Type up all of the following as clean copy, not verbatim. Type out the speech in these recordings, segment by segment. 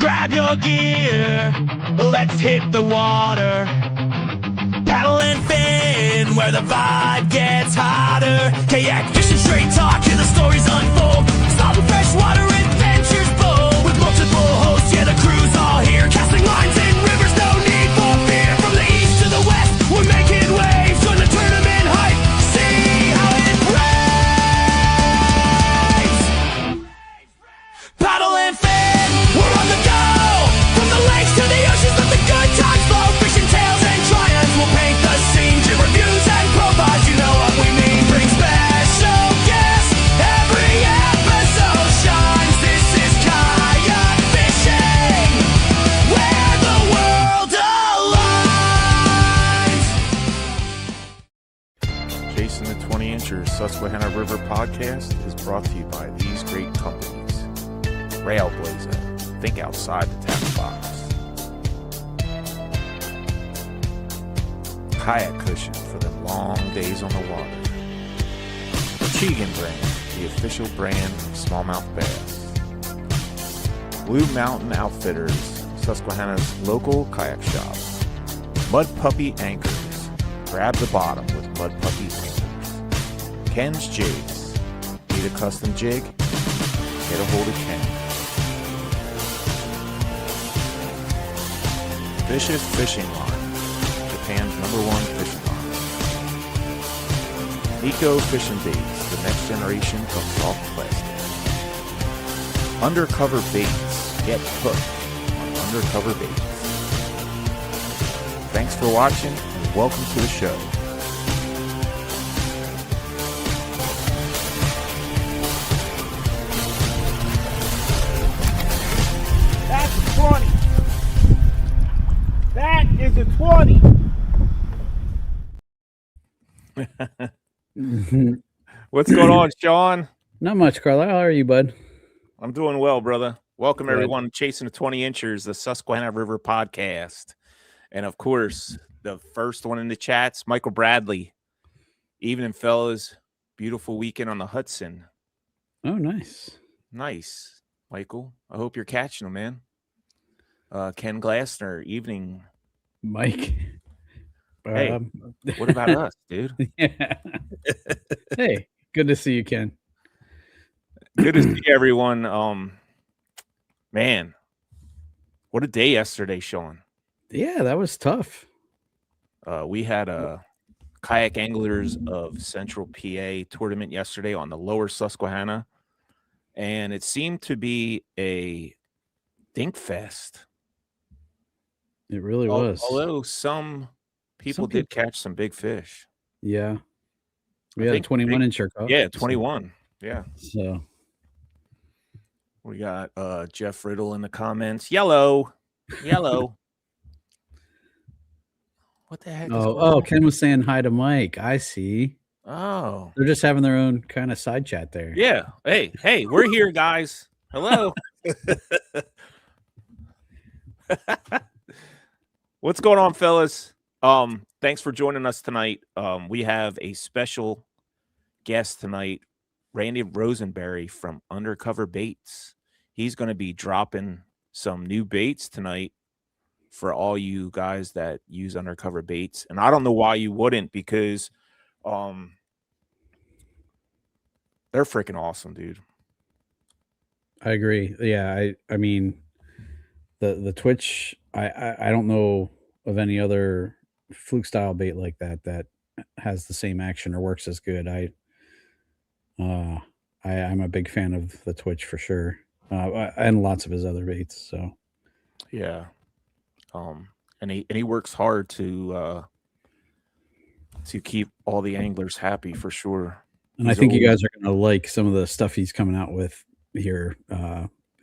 grab your gear, let's hit the water. Paddle and fin where the vibe gets hotter. Kayak fishing, straight talk, hear the stories unfold. Stop the freshwater adventures bold. With multiple hosts, yeah, the crew's all here. Casting lines in rivers, no need for fear. From the east to the west, we're making waves. Join the tournament hype, see how it raves. Paddle and fin, we're on the go. From the lakes to the oceans, let the good times flow. Fishing tales and triumphs will paint the scene. Give reviews and profiles, you know what we mean. Bring special guests, every episode shines. This is kayak fishing, where the world aligns. Chasing the 20-incher Susquehanna River podcast is brought to you by these great companies. Railblazer, think outside the tackle box. Kayak cushion for the long days on the water. Chegan brand, the official brand of smallmouth bass. Blue Mountain Outfitters, Susquehanna's local kayak shop. Mudpuppy Anchors, grab the bottom with Mudpuppy Anchors. Ken's Jigs, need a custom jig? Get a hold of Ken. Vicious Fishing Line, Japan's #1 fishing line. Eco Fishing Baits, the next generation of soft plastic. Undercover Baits, get hooked on Undercover Baits. Thanks for watching and welcome to the show. That's a 20. That is a 20. What's going on, Sean? Not much, Carla. How are you, bud? I'm doing well, brother. Welcome, Good. everyone, to Chasing the 20-inchers, the Susquehanna River podcast. And, of course, the first one in the chats, Michael Bradley. Evening, fellas. Beautiful weekend on the Hudson. Oh, nice. Nice, Michael. I hope you're catching them, man. Ken Glassner, evening. Mike. Hey, what about us, dude? Yeah. Hey, good to see you, Ken. Good to see everyone. Man, what a day yesterday, Sean. Yeah, that was tough. We had a Kayak Anglers of Central PA tournament yesterday on the lower Susquehanna, and it seemed to be a dink fest. It really was. Although some people did catch some big fish. Yeah. We I had a think 21-incher cup. Yeah, 21. Yeah. So We got Jeff Riddle in the comments. Yellow. What the heck? Ken was saying hi to Mike. I see. Oh. They're just having their own kind of side chat there. Yeah. Hey, we're here, guys. Hello. What's going on, fellas? Thanks for joining us tonight. We have a special guest tonight, Randy Rosenberry from Undercover Baits. He's going to be dropping some new baits tonight for all you guys that use Undercover Baits. And I don't know why you wouldn't, because they're freaking awesome, dude. I agree. Yeah, I mean the Twitch, I don't know of any other fluke style bait like that has the same action or works as good. I'm a big fan of the Twitch for sure. And lots of his other baits. So yeah. And he works hard to keep all the anglers happy for sure. And I think you guys are going to like some of the stuff he's coming out with here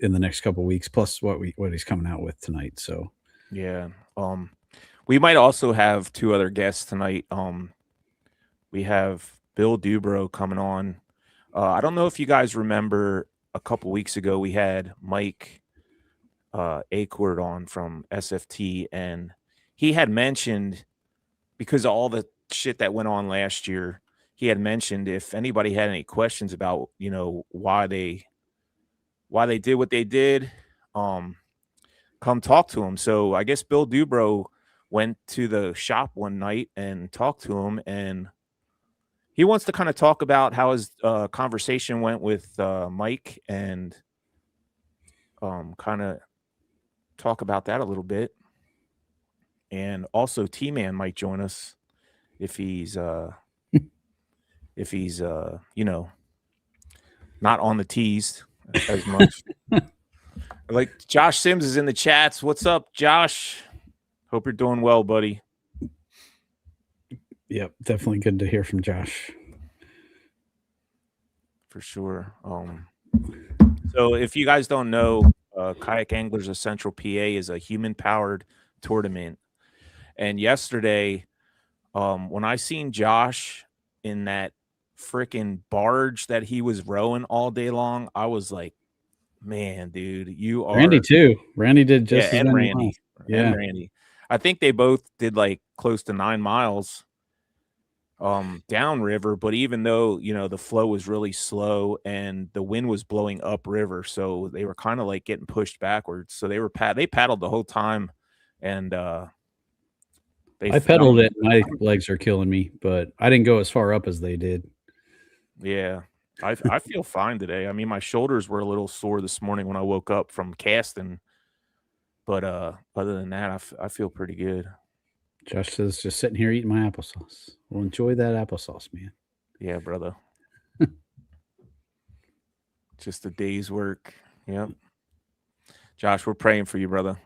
in the next couple of weeks, plus what he's coming out with tonight. So yeah. We might also have two other guests tonight. We have Bill Dubrow coming on. I don't know if you guys remember a couple weeks ago we had Mike Acord on from SFT, and he had mentioned, because of all the shit that went on last year, he had mentioned if anybody had any questions about, why they did what they did, come talk to him. So I guess Bill Dubrow went to the shop one night and talked to him, and he wants to kind of talk about how his conversation went with Mike, and kind of talk about that a little bit. And also T-Man might join us if he's you know, not on the tees as much. Like Josh Sims is in the chats. What's up, Josh? Hope you're doing well, buddy. Yep, definitely good to hear from Josh. For sure. So if you guys don't know, Kayak Anglers of Central PA is a human-powered tournament. And yesterday, when I seen Josh in that freaking barge that he was rowing all day long, I was like, man, dude, you are Randy too. Randy did just as and many Randy. miles. Yeah. And Randy. I think they both did like close to 9 miles downriver, but even though, you know, the flow was really slow and the wind was blowing upriver, so they were kind of like getting pushed backwards. So they were they paddled the whole time, and I pedaled it. My legs are killing me, but I didn't go as far up as they did. Yeah, I feel fine today. I mean, my shoulders were a little sore this morning when I woke up from casting, but other than that, I feel pretty good. Josh says, just sitting here eating my applesauce. Well, enjoy that applesauce, man. Yeah, brother. Just a day's work. Yep. Josh, we're praying for you, brother.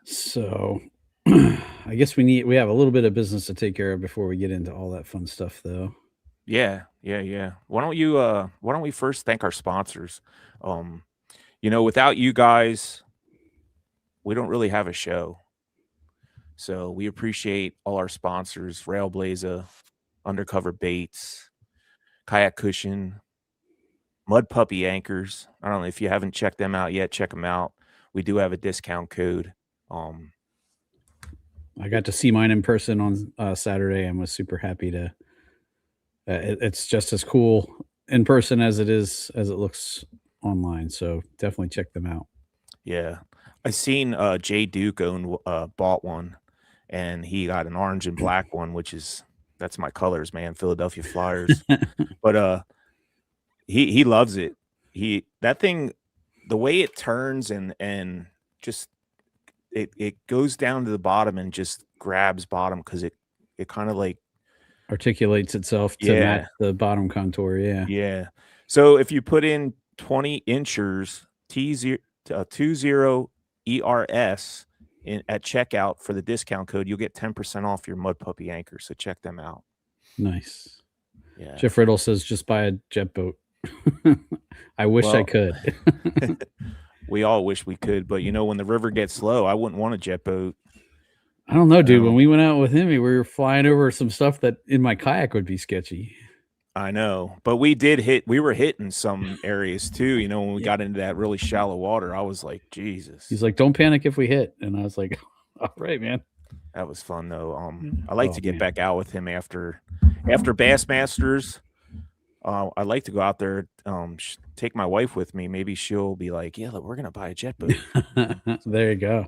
So I guess we have a little bit of business to take care of before we get into all that fun stuff, though. Yeah. Why don't we first thank our sponsors? You know, without you guys, we don't really have a show. So we appreciate all our sponsors: Railblazer, Undercover Baits, Kayak Cushion, Mudpuppy Anchors. I don't know if you haven't checked them out yet, check them out. We do have a discount code. I got to see mine in person on Saturday and was super happy to. It's just as cool in person as it looks online. So definitely check them out. Yeah, I seen Jay Duke bought one, and he got an orange and black one, that's my colors, man. Philadelphia Flyers. But he loves it. That thing, the way it turns and just it goes down to the bottom and just grabs bottom, because it kind of like articulates itself to match the bottom contour. Yeah. So if you put in 20 inchers T20 ERS at checkout for the discount code, you'll get 10% off your Mudpuppy Anchors. So check them out. Nice. Yeah. Jeff Riddle says, just buy a jet boat. I wish I could. We all wish we could, but you know, when the river gets low, I wouldn't want a jet boat. I don't know, dude. When we went out with him, we were flying over some stuff that in my kayak would be sketchy. I know, but we were hitting some areas too. You know, when we got into that really shallow water, I was like, Jesus. He's like, don't panic if we hit. And I was like, all right, man. That was fun though. I like to get back out with him after Bassmasters. I like to go out there, take my wife with me. Maybe she'll be like, yeah, look, we're going to buy a jet boat. There you go.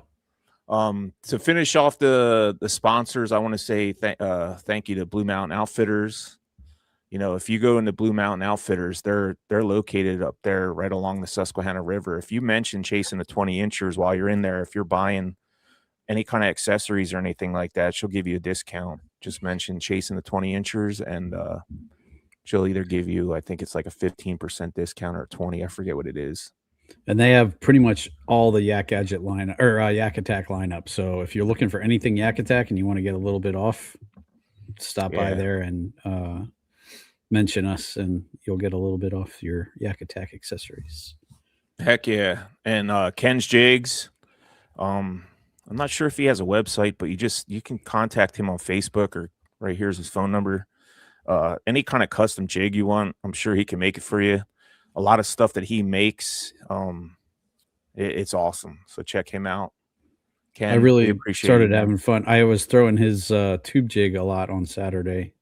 To finish off the sponsors, I want to say thank you to Blue Mountain Outfitters. You know, if you go into Blue Mountain Outfitters, they're located up there right along the Susquehanna River. If you mention Chasing the 20 Inchers while you're in there, if you're buying any kind of accessories or anything like that, she'll give you a discount. Just mention Chasing the 20 Inchers, and she'll either give you, I think it's like a 15% discount or 20. I forget what it is. And they have pretty much all the Yak Gadget line or Yak Attack lineup. So if you're looking for anything Yak Attack and you want to get a little bit off, stop by there and mention us, and you'll get a little bit off your Yak Attack accessories. Heck yeah. And Ken's Jigs. I'm not sure if he has a website, but you can contact him on Facebook, or right here's his phone number. Any kind of custom jig you want, I'm sure he can make it for you. A lot of stuff that he makes, it's awesome. So check him out. Ken, I really appreciate started having fun. I was throwing his tube jig a lot on Saturday.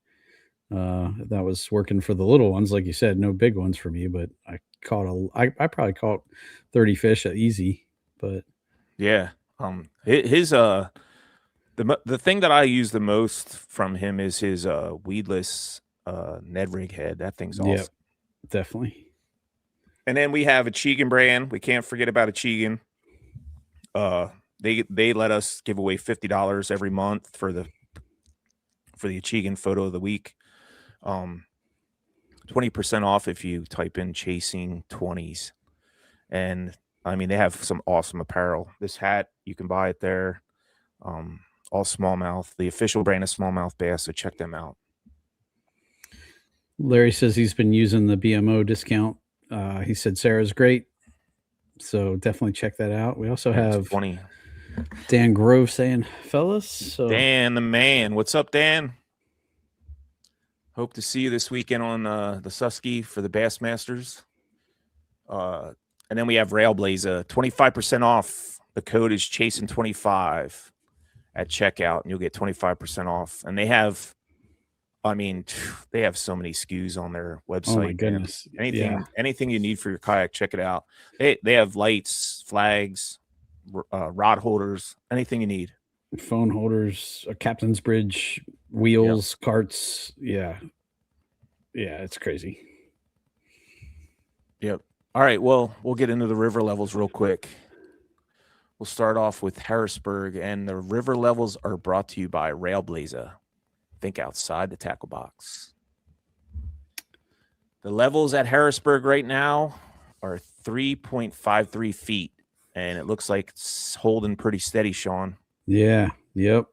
That was working for the little ones, like you said, no big ones for me, but I probably caught 30 fish easy, but Yeah. His the thing that I use the most from him is his weedless Ned rig head. That thing's Yep, awesome. definitely. And then we have a Chegan brand. We can't forget about a Chegan. They let us give away $50 every month for the Chegan photo of the week. 20% off if you type in chasing 20s. And I mean, they have some awesome apparel. This hat, you can buy it there. All smallmouth, the official brand of smallmouth bass. So check them out. Larry says he's been using the BMO discount. He said Sarah's great. So definitely check that out. We also Yeah, it's have 20. Dan Grove saying, fellas. So Dan, the man. What's up, Dan? Hope to see you this weekend on the Susky for the Bassmasters. And then we have Railblazer, 25% off. The code is Chasing25 at checkout, and you'll get 25% off. And they have, I mean, they have so many SKUs on their website. oh my goodness. Anything you need for your kayak, check it out. They have lights, flags, rod holders, anything you need. Phone holders, a captain's bridge, wheels, carts. Yeah. Yeah, it's crazy. Yep. All right. Well, we'll get into the river levels real quick. We'll start off with Harrisburg, and the river levels are brought to you by Railblazer. Think outside the tackle box. The levels at Harrisburg right now are 3.53 feet, and it looks like it's holding pretty steady, Sean. Yeah. Yep.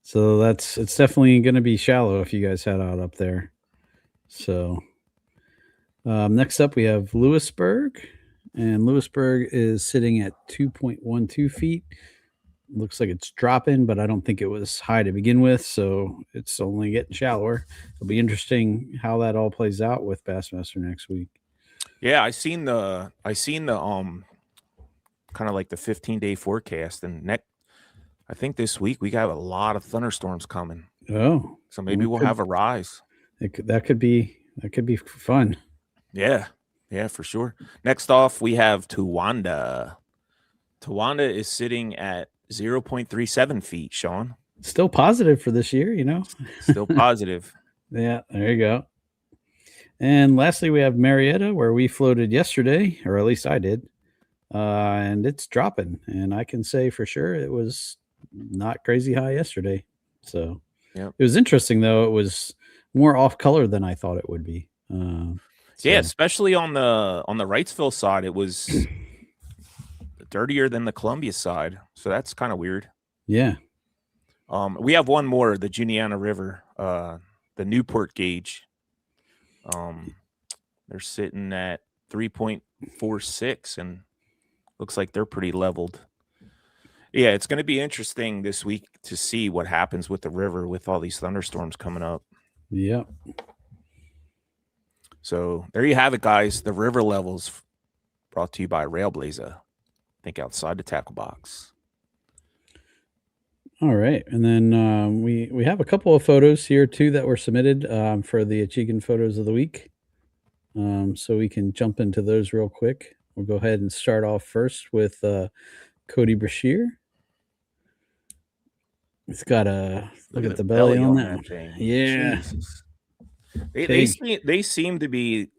So it's definitely going to be shallow if you guys head out up there. So next up we have Lewisburg, and Lewisburg is sitting at 2.12 feet. Looks like it's dropping, but I don't think it was high to begin with, so it's only getting shallower. It'll be interesting how that all plays out with Bassmaster next week. Yeah, I seen the kind of like the 15-day forecast, and I think this week we got a lot of thunderstorms coming. Oh, So maybe we'll have a rise. that could be fun. Yeah, for sure. Next off, we have Towanda. Towanda is sitting at 0.37 feet, Sean. Still positive for this year, Still positive. Yeah, there you go. And lastly, we have Marietta, where we floated yesterday, or at least I did. And it's dropping. And I can say for sure it was not crazy high yesterday. So Yep. It was interesting, though. It was more off color than I thought it would be. Yeah, especially on the Wrightsville side, it was dirtier than the Columbia side. So that's kind of weird. Yeah. We have one more, the Juniata River, the Newport gauge. They're sitting at 3.46, and looks like they're pretty leveled. Yeah, it's going to be interesting this week to see what happens with the river with all these thunderstorms coming up. Yep. So there you have it, guys. The river levels brought to you by Railblazer. Think outside the tackle box. All right. And then we have a couple of photos here, too, that were submitted for the Achigan photos of the week. So we can jump into those real quick. We'll go ahead and start off first with Cody Brashear. It's got a look at the belly on that thing. Yeah. Jesus. They seem to be,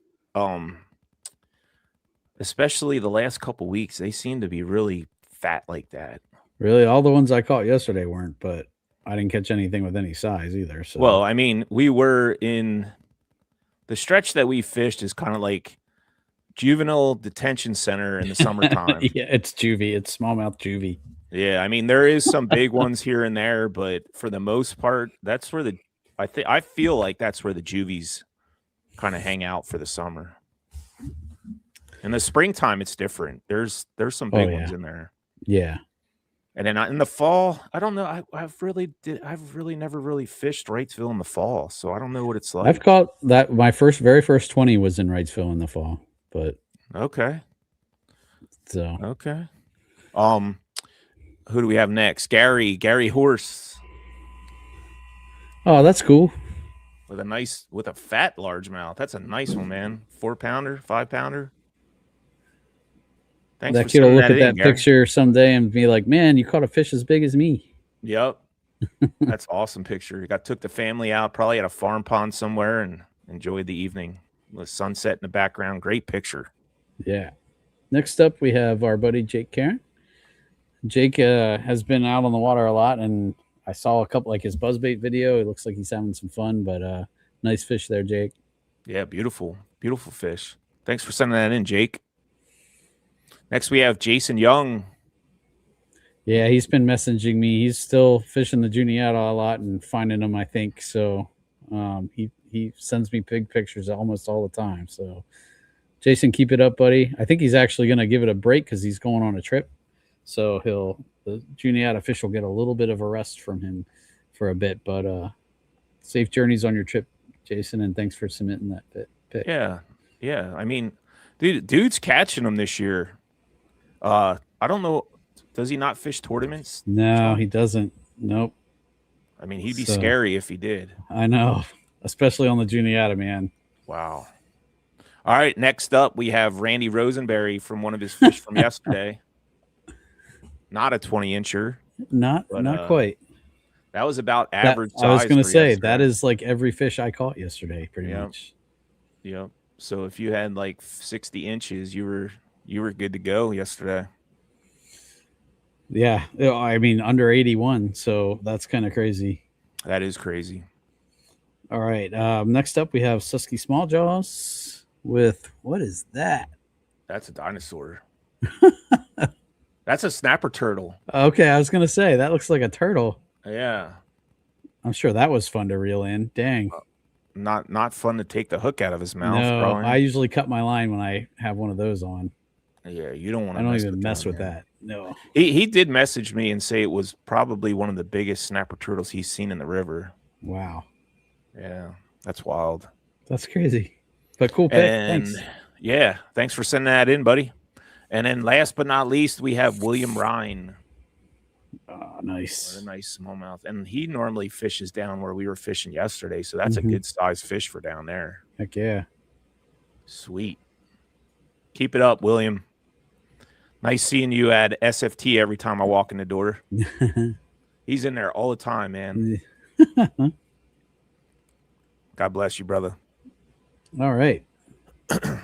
especially the last couple weeks, they seem to be really fat like that. Really, all the ones I caught yesterday weren't, but I didn't catch anything with any size either. So well, I mean, we were in the stretch that we fished is kind of like juvenile detention center in the summertime. Yeah, it's juvie. It's smallmouth juvie. Yeah, I mean, there is some big ones here and there, but for the most part, that's where I feel like that's where the juvies kind of hang out for the summer. In the springtime, it's different. There's some big ones in there. Yeah. And then in the fall, I don't know. I've really never really fished Wrightsville in the fall, so I don't know what it's like. I've caught that. My very first 20 was in Wrightsville in the fall, but okay. So okay. Who do we have next? Gary Horse. Oh, that's cool. With a fat largemouth. That's a nice one, man. 4-pounder, 5-pounder. Thanks that for kid will sending look at in, that Gary. picture someday and be like, "Man, you caught a fish as big as me." Yep. That's awesome picture. You took the family out, probably at a farm pond somewhere, and enjoyed the evening. The sunset in the background. Great picture. Yeah. Next up, we have our buddy Jake Karen. Jake has been out on the water a lot, and I saw a couple, like his buzzbait video. It looks like he's having some fun, but nice fish there, Jake. Yeah, beautiful, beautiful fish. Thanks for sending that in, Jake. Next, we have Jason Young. Yeah, he's been messaging me. He's still fishing the Juniata a lot and finding them, I think. So he sends me big pictures almost all the time. So Jason, keep it up, buddy. I think he's actually going to give it a break because he's going on a trip. So the Juniata fish will get a little bit of a rest from him for a bit. But safe journeys on your trip, Jason, and thanks for submitting that pick. Yeah. I mean, dude's catching them this year. I don't know. Does he not fish tournaments? No, he doesn't. Nope. I mean, he'd be scary if he did. I know, especially on the Juniata, man. Wow. All right, next up we have Randy Rosenberry from one of his fish from yesterday. Not a 20-incher. Not quite. That was about average size. I was going to say yesterday. that is like every fish I caught yesterday, pretty much. Yep. So if you had like 60 inches, you were good to go yesterday. Yeah, I mean under 81, so that's kind of crazy. That is crazy. All right, next up we have Susky Small Jaws with, what is that? That's a dinosaur. That's a snapper turtle. Okay, I was gonna say that looks like a turtle. Yeah. I'm sure that was fun to reel in. Dang. Not fun to take the hook out of his mouth. No, probably. I usually cut my line when I have one of those on. Yeah, you don't want to. I don't even mess with that. No. He did message me and say it was probably one of the biggest snapper turtles he's seen in the river. Wow. Yeah, that's wild. That's crazy. But cool pick. Thanks. Yeah, thanks for sending that in, buddy. And then last but not least, we have William Ryan. Oh, nice. What a nice smallmouth. And he normally fishes down where we were fishing yesterday, so that's a good size fish for down there. Heck yeah. Sweet. Keep it up, William. Nice seeing you at SFT every time I walk in the door. He's in there all the time, man. God bless you, brother. All right. All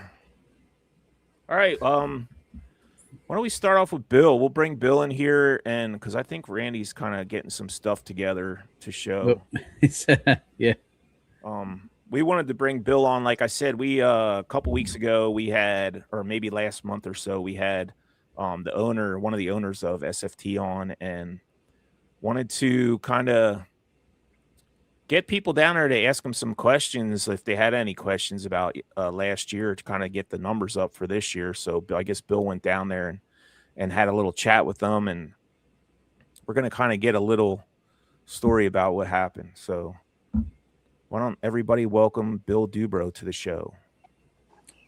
right. Why don't we start off with Bill? We'll bring Bill in here, and because I think Randy's kind of getting some stuff together to show. Yeah. We wanted to bring Bill on. Like I said, we a couple weeks ago we had, or maybe last month or so, we had one of the owners of SFT on, and wanted to kind of get people down there to ask them some questions if they had any questions about last year, to kind of get the numbers up for this year. So I guess Bill went down there and had a little chat with them, and we're going to kind of get a little story about what happened. So why don't everybody welcome Bill Dubrow to the show?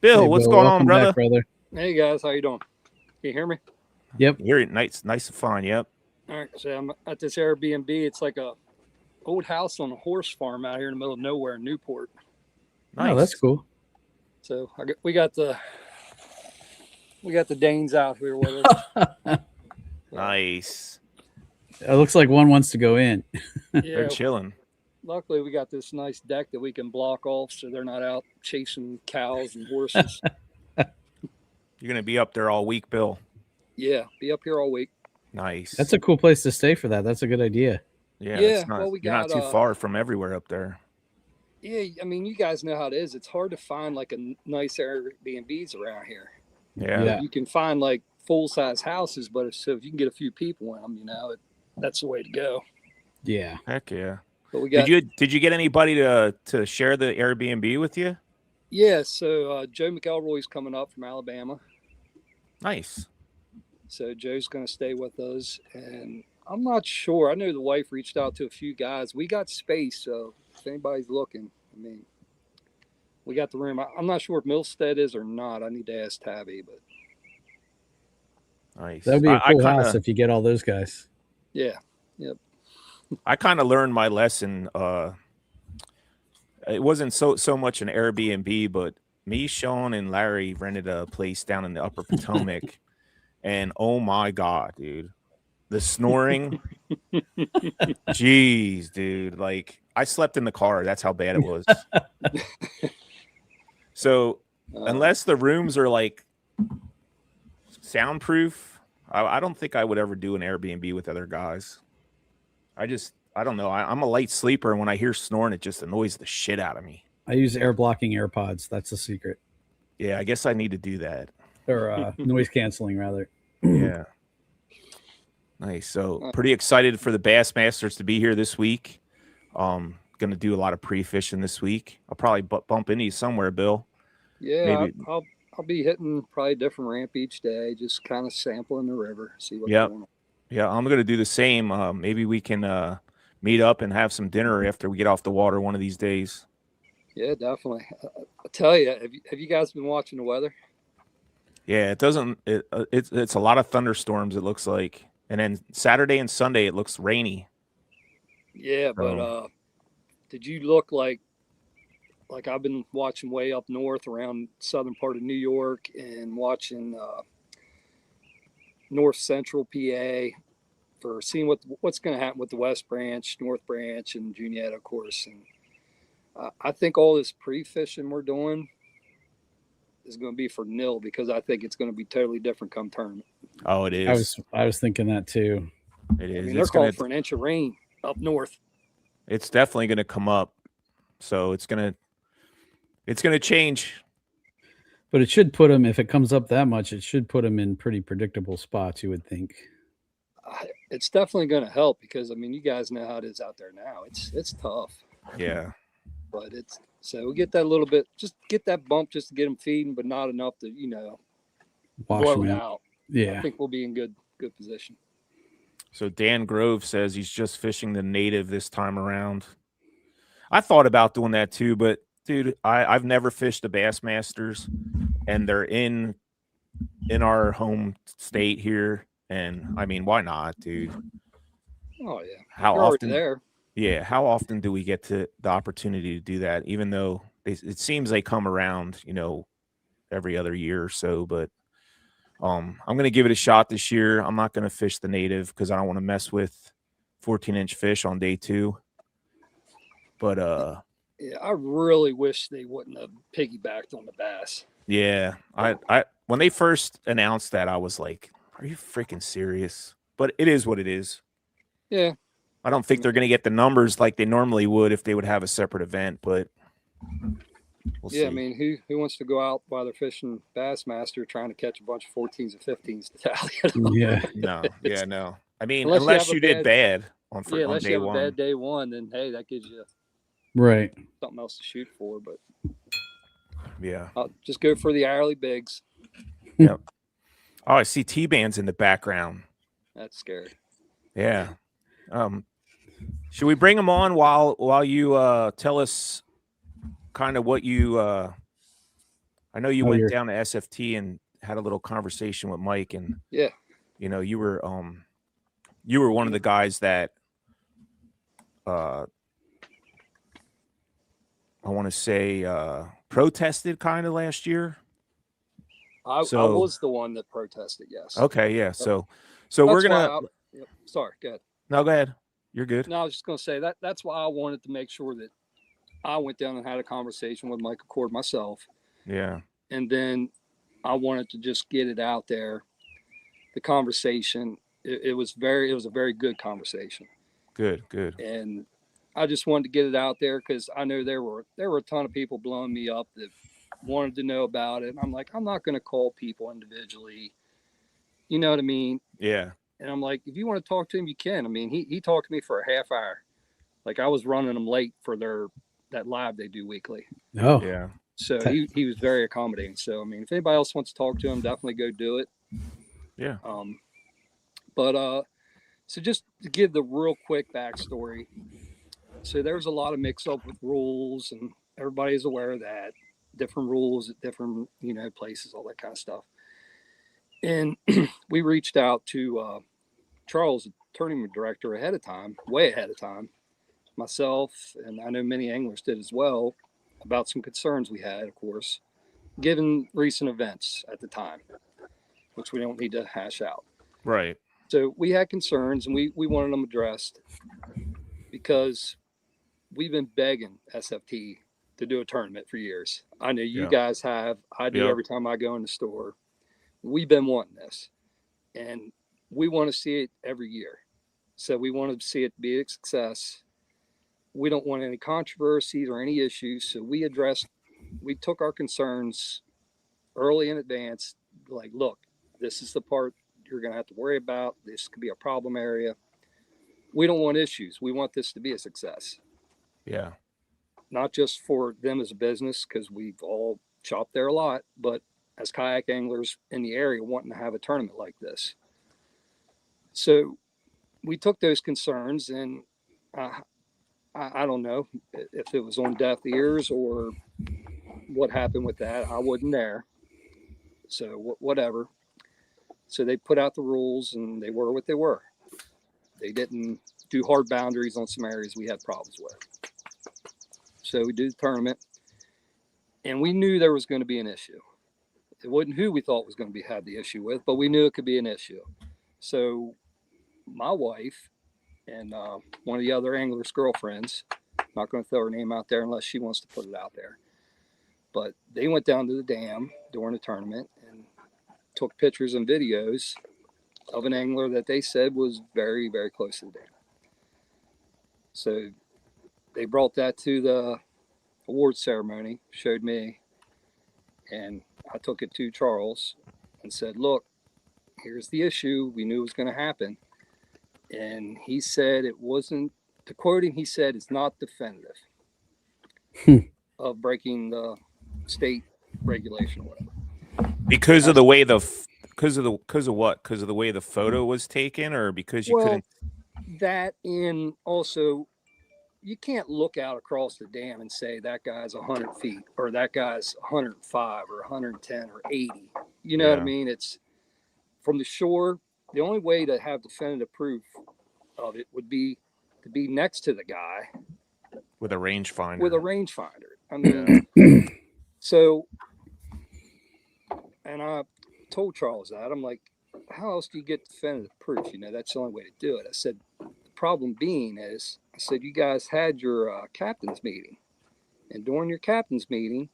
Bill, Hey, what's Bill, going on, welcome brother? back, brother? Hey guys, how you doing? Can you hear me? Yep. Hear it. Nice and fine. Yep. All right, so I'm at this Airbnb. It's like a old house on a horse farm out here in the middle of nowhere in Newport. Nice. Oh, that's cool. So we got the Danes out here with us. Nice. It looks like one wants to go in. They're Yeah, chilling. luckily we got this nice deck that we can block off, so they're not out chasing cows and horses. You're going to be up there all week, Bill. Yeah, be up here all week. Nice. That's a cool place to stay for that. That's a good idea. Yeah, Yeah, it's not, well, we you're not got, too far from everywhere up there. Yeah, I mean, you guys know how it is. It's hard to find like a nice Airbnbs around here. Yeah. You can find like full-size houses, but if you can get a few people in them, that's the way to go. Yeah. Heck yeah. But we got Did you get anybody to share the Airbnb with you? Yeah, so Joe McElroy's coming up from Alabama. Nice. So Joe's going to stay with us. And I'm not sure. I know the wife reached out to a few guys. We got space, so if anybody's looking, we got the room. I'm not sure if Milstead is or not. I need to ask Tabby, but Nice. That'd be a cool I kinda, house if you get all those guys. yeah. Yep. I kind of learned my lesson. It wasn't so much an Airbnb, but me, Sean, and Larry rented a place down in the Upper Potomac, and oh my god, dude, the snoring. Jeez, dude, like I slept in the car. That's how bad it was. So unless the rooms are like soundproof, I don't think I would ever do an Airbnb with other guys. I don't know. I'm a light sleeper, and when I hear snoring, it just annoys the shit out of me. I use air blocking AirPods. That's the secret. Yeah, I guess I need to do that. Or noise canceling, rather. Yeah. Nice. So pretty excited for the Bassmasters to be here this week. Going to do a lot of pre-fishing this week. I'll probably bump into you somewhere, Bill. Yeah, Maybe. I'll be hitting probably a different ramp each day, just kind of sampling the river, see what's Yep. going on. Yeah, I'm going to do the same. Maybe we can meet up and have some dinner after we get off the water one of these days. Yeah, definitely. I tell you, have you guys been watching the weather? Yeah, it doesn't. It's a lot of thunderstorms. It looks like, and then Saturday and Sunday it looks rainy. Yeah, but did you look like I've been watching way up north around southern part of New York and watching north central PA for seeing what's going to happen with the West Branch, North Branch, and Juniata, of course. And I think all this pre-fishing we're doing is going to be for nil because I think it's going to be totally different come tournament. Oh, it is. I was thinking that too. It is. I mean, they're calling for an inch of rain up north. It's definitely going to come up, so it's gonna change. But it should put them, if it comes up that much, it should put them in pretty predictable spots, you would think. It's definitely going to help because, I mean, you guys know how it is out there now. It's tough. Yeah. But so we get that little bit, just get that bump just to get them feeding, but not enough to, Wash blow them it out. out. Yeah. I think we'll be in good position. So Dan Grove says he's just fishing the native this time around. I thought about doing that too, but dude, I've never fished the Bassmasters, and they're in our home state here, and I mean, why not, dude? Oh yeah, How you're already often? there? Yeah, how often do we get to the opportunity to do that? Even though it seems they come around, every other year or so, but I'm going to give it a shot this year. I'm not going to fish the native because I don't want to mess with 14-inch fish on day 2. But yeah, I really wish they wouldn't have piggybacked on the bass. yeah, I when they first announced that, I was like, "Are you freaking serious?" But it is what it is. Yeah, I don't think they're going to get the numbers like they normally would if they would have a separate event, but we'll see. I mean, who wants to go out while they're fishing Bassmaster trying to catch a bunch of 14s and 15s to tally? Yeah. No. I mean, Unless unless you you did bad on unless day you have one. a bad day one, then hey, that gives you Right. something else to shoot for. But Yeah. just go for the hourly bigs. Yep. Oh, I see T-Bands in the background. That's scary. Yeah. Should we bring them on while you tell us kind of what you I know you went down to SFT and had a little conversation with Mike, and yeah, you were one of the guys that I want to say protested kind of last year. I was the one that protested. Yes. Okay. Yeah. So we're gonna. Sorry. Go ahead. No, go ahead. You're good. No, I was just gonna say that's why I wanted to make sure that I went down and had a conversation with Michael Cord myself. Yeah. And then I wanted to just get it out there. The conversation. It was a very good conversation. Good. And I just wanted to get it out there because I know there were a ton of people blowing me up that wanted to know about it. And I'm like, I'm not going to call people individually. You know what I mean? Yeah. And I'm like, if you want to talk to him, you can. I mean, he talked to me for a half hour. Like I was running them late for that live they do weekly. Oh, yeah. So he was very accommodating. So I mean, if anybody else wants to talk to him, definitely go do it. Yeah. So just to give the real quick backstory. So there's a lot of mix up with rules, and everybody's aware of that. Different rules at different, places, all that kind of stuff. And we reached out to Charles, the tournament director, way ahead of time, myself, and I know many anglers did as well, about some concerns we had, of course, given recent events at the time. which we don't need to hash out. Right. So we had concerns, and we wanted them addressed because we've been begging SFT to do a tournament for years. I know you Yeah. guys have. I do Yep. every time I go in the store. We've been wanting this, and we want to see it every year. So we want to see it be a success. We don't want any controversies or any issues. So we took our concerns early in advance. Like, look, this is the part you're going to have to worry about. This could be a problem area. We don't want issues. We want this to be a success. Yeah. Not just for them as a business, because we've all shopped there a lot, but as kayak anglers in the area wanting to have a tournament like this. So we took those concerns, and I don't know if it was on deaf ears or what happened with that. I wasn't there. So whatever. So they put out the rules, and they were what they were. They didn't do hard boundaries on some areas we had problems with. So we did the tournament, and we knew there was going to be an issue. It wasn't who we thought was going to have the issue with, but we knew it could be an issue. So my wife and one of the other anglers' girlfriends, I'm not going to throw her name out there unless she wants to put it out there, but they went down to the dam during the tournament and took pictures and videos of an angler that they said was very, very close to the dam. So they brought that to the award ceremony, showed me, and I took it to Charles and said, look, here's the issue. We knew it was going to happen. And he said it wasn't, to quote him, he said it's not definitive of breaking the state regulation or whatever. Because of the way because of the way the photo was taken, or because you couldn't. That, and also you can't look out across the dam and say that guy's 100 feet or that guy's 105 or 110 or 80. You know what I mean? It's from the shore. The only way to have definitive proof of it would be to be next to the guy With a rangefinder. I mean, so, and I told Charles that. I'm like, how else do you get definitive proof? You know, that's the only way to do it. I said, the problem being is, I said, you guys had your captain's meeting. And during your captain's meeting,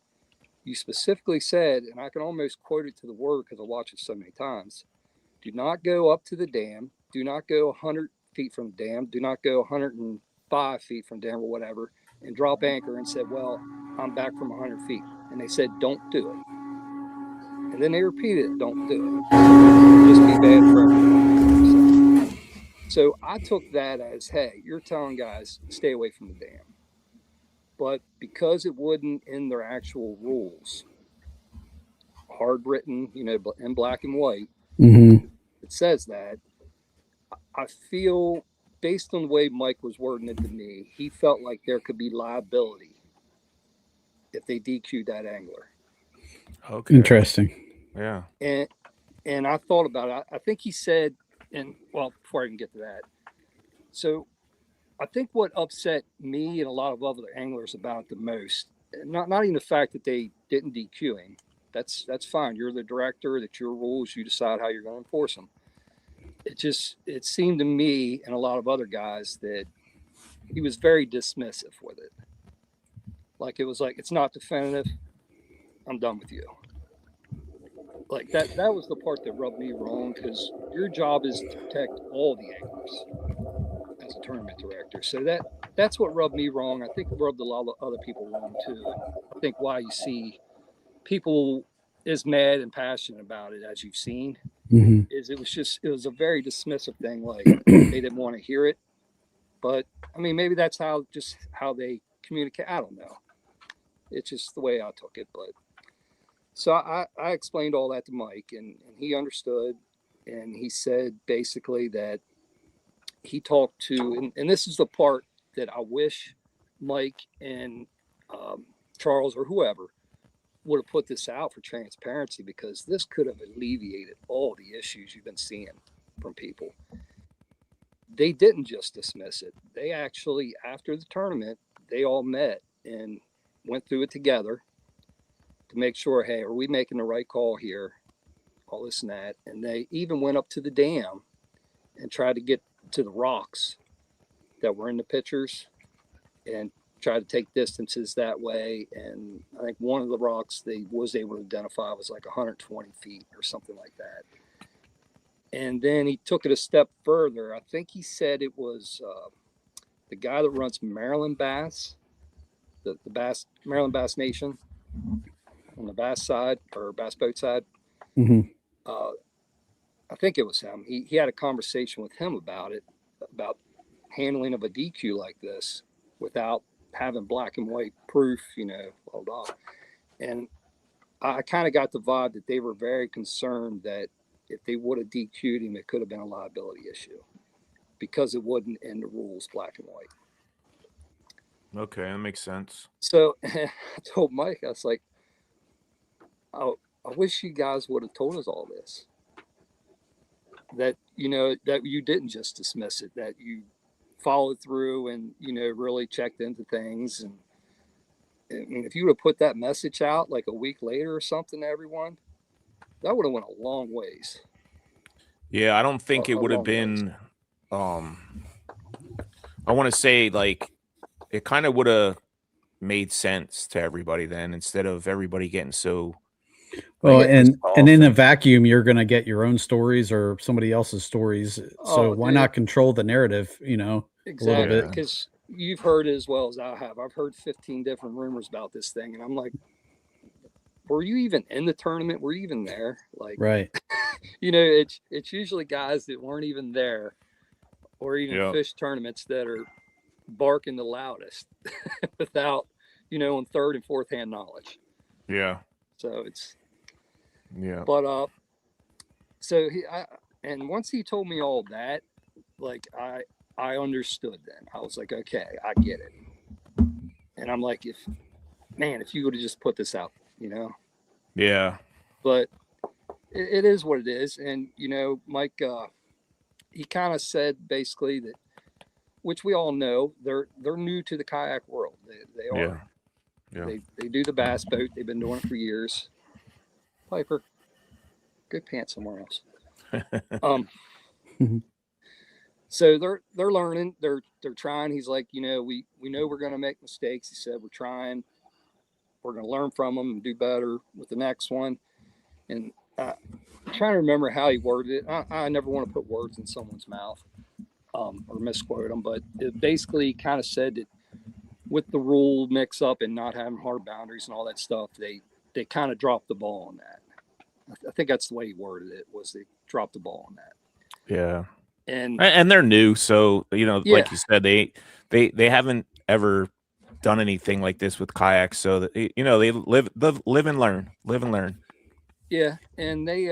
you specifically said, and I can almost quote it to the word because I watch it so many times, do not go up to the dam. Do not go 100 feet from the dam. Do not go 105 feet from the dam or whatever, and drop anchor and said, well, I'm back from 100 feet. And they said, don't do it. And then they repeated it, don't do it. It'll just be bad for everyone. So I took that as, hey, you're telling guys, stay away from the dam. But because it wasn't in their actual rules, hard written, you know, in black and white, it says that. I feel, based on the way Mike was wording it to me, he felt like there could be liability if they DQ'd that angler. Okay. Interesting. Yeah. And I thought about it. I think he said, and well, before I can get to that, so I think what upset me and a lot of other anglers about it the most, not even the fact that they didn't DQ him. That's fine. You're the director. That's your rules. You decide how you're going to enforce them. It seemed to me and a lot of other guys that he was very dismissive with it. Like, it was like, it's not definitive. I'm done with you. Like that was the part that rubbed me wrong, because your job is to protect all the anglers as a tournament director. So that's what rubbed me wrong. I think it rubbed a lot of other people wrong too. I think why you see people as mad and passionate about it as you've seen is it was a very dismissive thing. Like, they didn't want to hear it. But I mean, maybe that's how they communicate. I don't know. It's just the way I took it. But so I explained all that to Mike, and he understood. And he said basically that he talked to, and this is the part that I wish Mike and Charles or whoever would have put this out for transparency, because this could have alleviated all the issues you've been seeing from people. They didn't just dismiss it. They actually, after the tournament, they all met and went through it together to make sure, hey, are we making the right call here all this and that. And they even went up to the dam and tried to get to the rocks that were in the pictures and tried to take distances that way. And I think one of the rocks they was able to identify was like 120 feet or something like that. And then he took it a step further. I think he said it was the guy that runs Maryland Bass, the Bass Maryland Bass Nation on the bass side or bass boat side. Mm-hmm. I think it was him. He had a conversation with him about it, about handling of a DQ like this without having black and white proof, blah, blah. And I kind of got the vibe that they were very concerned that if they would have DQ'd him, it could have been a liability issue because it wasn't in the rules black and white. Okay, that makes sense. So I told Mike, I was like, I wish you guys would have told us all this. That, that you didn't just dismiss it, that you followed through and, really checked into things. And I mean, if you would have put that message out like a week later or something to everyone, that would have went a long ways. Yeah, I don't think it would have been, I want to say like, it kind of would have made sense to everybody then instead of everybody getting so. Well, and in a vacuum, you're going to get your own stories or somebody else's stories. So why not control the narrative, Exactly, a little bit? because you've heard it as well as I have. I've heard 15 different rumors about this thing. And I'm like, were you even in the tournament? Were you even there? Like, right. It's usually guys that weren't even there or even fish tournaments that are barking the loudest without, on third and fourth hand knowledge. Yeah. So it's, yeah. But, so and once he told me all that, like, I understood then. I was like, okay, I get it. And I'm like, if you would have just put this out, Yeah. But it is what it is. And, Mike, he kind of said basically that, which we all know, they're new to the kayak world. They are. Yeah. They do the bass boat. They've been doing it for years. Piper, go pants somewhere else. So they're learning. They're trying. He's like, we know we're going to make mistakes. He said, we're trying. We're going to learn from them and do better with the next one. And I'm trying to remember how he worded it. I never want to put words in someone's mouth or misquote them, but it basically kind of said that with the rule mix up and not having hard boundaries and all that stuff, they kind of dropped the ball on that. I think that's the way he worded it, was they dropped the ball on that. Yeah. And they're new. So, like you said, they haven't ever done anything like this with kayaks. So that, they live and learn. Yeah. And they,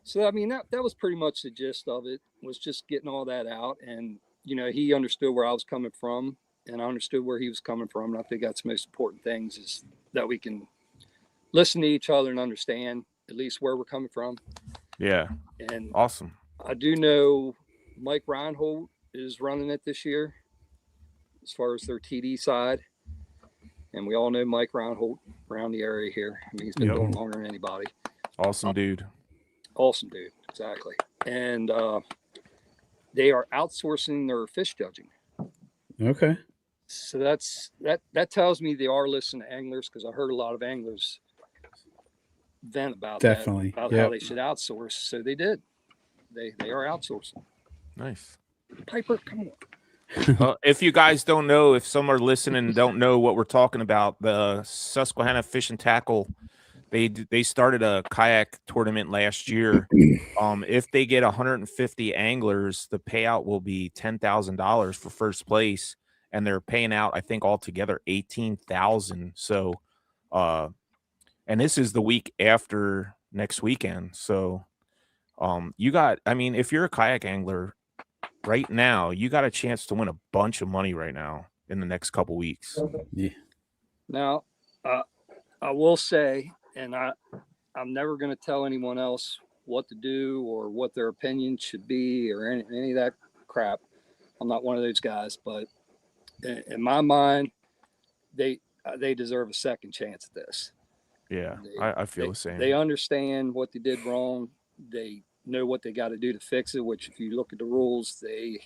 so, I mean, that was pretty much the gist of it, was just getting all that out. And, he understood where I was coming from and I understood where he was coming from. And I think that's the most important things, is that we can listen to each other and understand at least where we're coming from. Yeah. And awesome. I do know Mike Reinhold is running it this year as far as their TD side. And we all know Mike Reinhold around the area here. I mean, he's been doing longer than anybody. Awesome dude. Awesome dude. Exactly. And they are outsourcing their fish judging. Okay. So that tells me they are listening to anglers, because I heard a lot of anglers vent about Definitely. that, about how they should outsource. So they did. They are outsourcing. Nice. Piper, come on. If you guys don't know, if some are listening and don't know what we're talking about, the Susquehanna Fish and Tackle, they started a kayak tournament last year. If they get 150 anglers, the payout will be $10,000 for first place, and they're paying out, I think, altogether $18,000. So, and this is the week after next weekend. So, if you're a kayak angler right now, you got a chance to win a bunch of money right now in the next couple weeks. Yeah. Now, I will say, and I'm never going to tell anyone else what to do or what their opinion should be or any of that crap. I'm not one of those guys, but in my mind, they deserve a second chance at this. Yeah, They, I feel the same. they understand what they did wrong. They know what they got to do to fix it. Which, if you look at the rules, they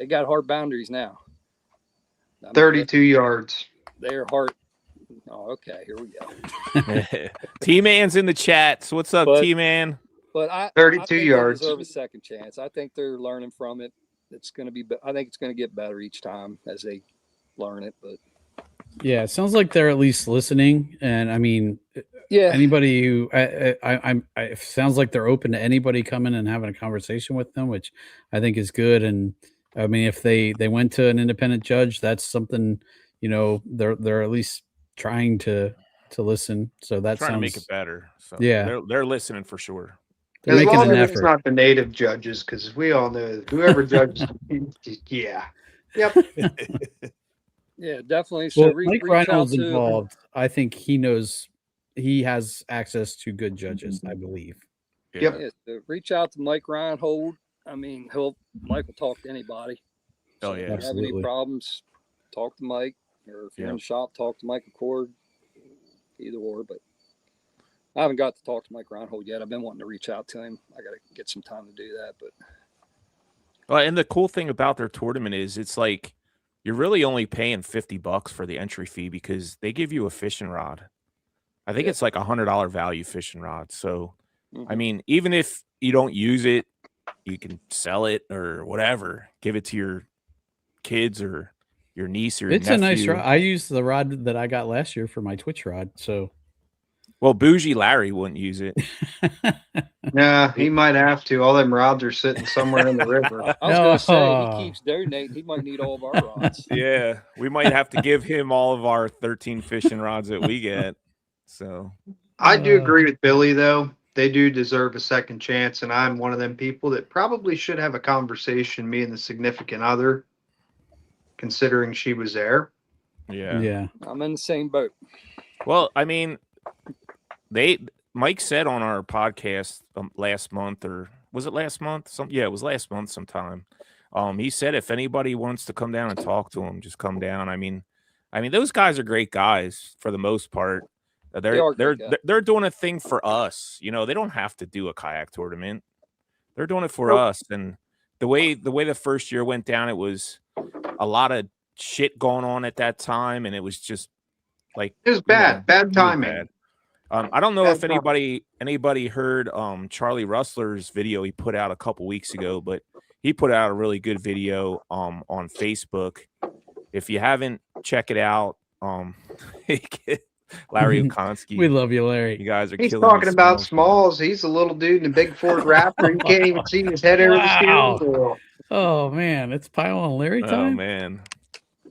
got hard boundaries now. I mean, 32 yards. they're hard. Oh, okay, here we go. T-Man's in the chat. So what's up, But- T-Man? But I 32 think yards. they deserve a second chance. I think they're learning from it. It's going to be. I think it's going to get better each time as they learn it. But Yeah, it sounds like they're at least listening. And I mean, yeah, anybody who it sounds like they're open to anybody coming and having a conversation with them, which I think is good. And I mean, if they went to an independent judge, that's something, they're at least trying to listen. So that Trying sounds to make it better. So Yeah. they're listening for sure. they're As making long an as it's effort. not the native judges, because we all know whoever judges, yeah. Yep. yeah, definitely. So Well, reach Mike out Reynolds to. involved. I think he has access to good judges, I believe. Yep. Yeah, so reach out to Mike Reinhold. I mean, Mike will talk to anybody. Oh, So yeah. if you have Absolutely. any problems, talk to Mike. Or if you're in Yep. the shop, talk to Mike Accord. Either or, but I haven't got to talk to Mike Reinhold yet. I've been wanting to reach out to him. I got to get some time to do that. But Well, and the cool thing about their tournament is it's like you're really only paying $50 for the entry fee because they give you a fishing rod. I think Yeah. it's like $100 value fishing rod. So, I mhm. mean, even if you don't use it, you can sell it or whatever. Give it to your kids or your niece or your It's a nice nephew. rod. I used the rod that I got last year for my Twitch rod. So Well, Bougie Larry wouldn't use it. Nah, he might have to. All them rods are sitting somewhere in the river. I was going to say Oh. he keeps donating. He might need all of our rods. Yeah, we might have to give him all of our 13 fishing rods that we get. So, I do Uh. agree with Billy, though. They do deserve a second chance, and I'm one of them people that probably should have a conversation, me and the significant other, considering she was there. yeah. I'm in the same boat. Well, I mean, Mike said on our podcast last month, or was it last month? It was last month sometime. He said if anybody wants to come down and talk to him, just come down. I mean, those guys are great guys for the most part. are great guys. They're doing a thing for us. They don't have to do a kayak tournament. They're doing it for Nope. us. And the way the first year went down, it was a lot of shit going on at that time, and it was just like It was bad. Bad really timing. bad. I don't know Bad if anybody heard Charlie Rustler's video he put out a couple weeks ago, but he put out a really good video on Facebook. If you haven't, check it out. Larry Okonski. we love you, Larry. You guys are He's killing talking me, about Smalls. Smalls. He's a little dude in a big Ford Raptor. You can't even see his head over the Wow. steering wheel. Oh man, it's pile on Larry Oh time. man.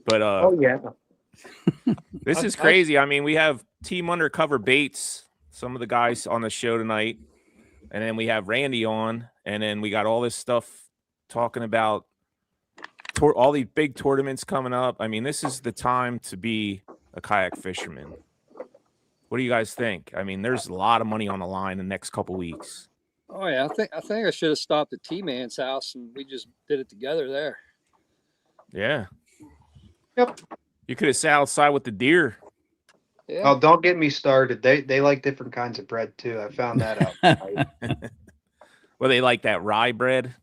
But Oh, yeah. this is crazy. I mean, we have Team Undercover Baits, some of the guys on the show tonight, and then we have Randy on, and then we got all this stuff talking about all these big tournaments coming up. I mean, this is the time to be a kayak fisherman. What do you guys think? I mean, there's a lot of money on the line in the next couple weeks. Oh yeah, I think I should have stopped at T-Man's house and we just did it together there. Yeah. Yep. You could have sat outside with the deer. Yeah. Oh, don't get me started. They like different kinds of bread, too. I found that out. Well, they like that rye bread.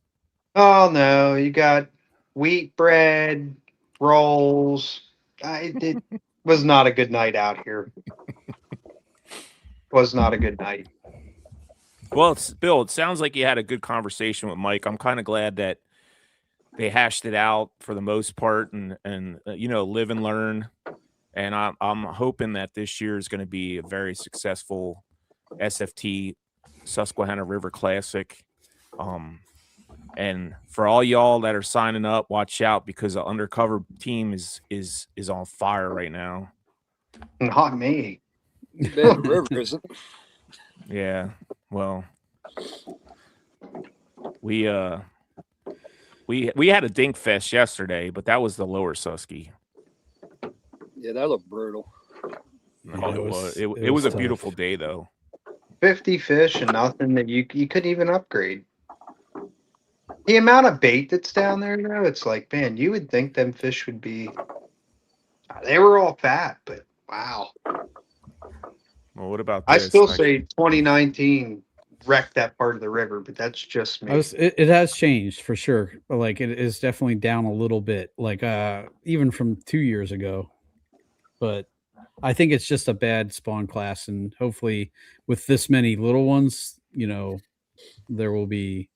Oh, no. You got wheat bread, rolls. It was not a good night out here. Was not a good night. Well, Bill, it sounds like you had a good conversation with Mike. I'm kind of glad that they hashed it out for the most part and live and learn. And I'm hoping that this year is going to be a very successful SFT Susquehanna River Classic. And for all y'all that are signing up, watch out because the undercover team is on fire right now. Not me. Bad river, isn't it? Yeah. Well, we had a dink fest yesterday, but that was the lower Susky. Yeah, that looked brutal. Oh, it was a tough. beautiful day though. 50 fish and nothing that you couldn't even upgrade. The amount of bait that's down there now, it's like, man, you would think them fish would be. They were all fat, but wow. Well, what about I this? still Like, say 2019 wrecked that part of the river, but that's just me. It has changed for sure. Like it is definitely down a little bit, like even from 2 years ago. But I think it's just a bad spawn class, and hopefully with this many little ones, there will be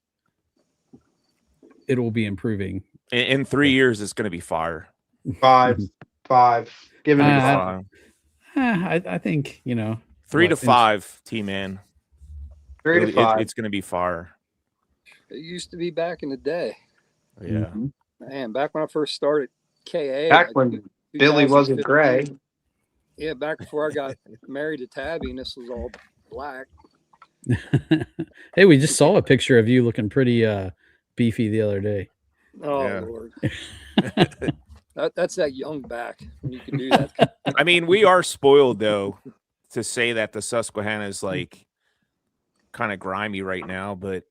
it will be improving. in 3 years, it's going to be fire. Five, giving Three it to Uh, five. five. I think 3 to what, in- 5, T-Man. 3 to 5. It's going to be fire. It used to be back in the day. Yeah. Mhm. Man, back when I first started KA. Back like when Billy wasn't 2015. gray. Yeah, back before I got married to Tabby, and this was all black. Hey, we just saw a picture of you looking pretty beefy the other day. Oh Yeah. Lord, that's that young back when you can do that. I mean, we are spoiled though to say that the Susquehanna is like kind of grimy right now, but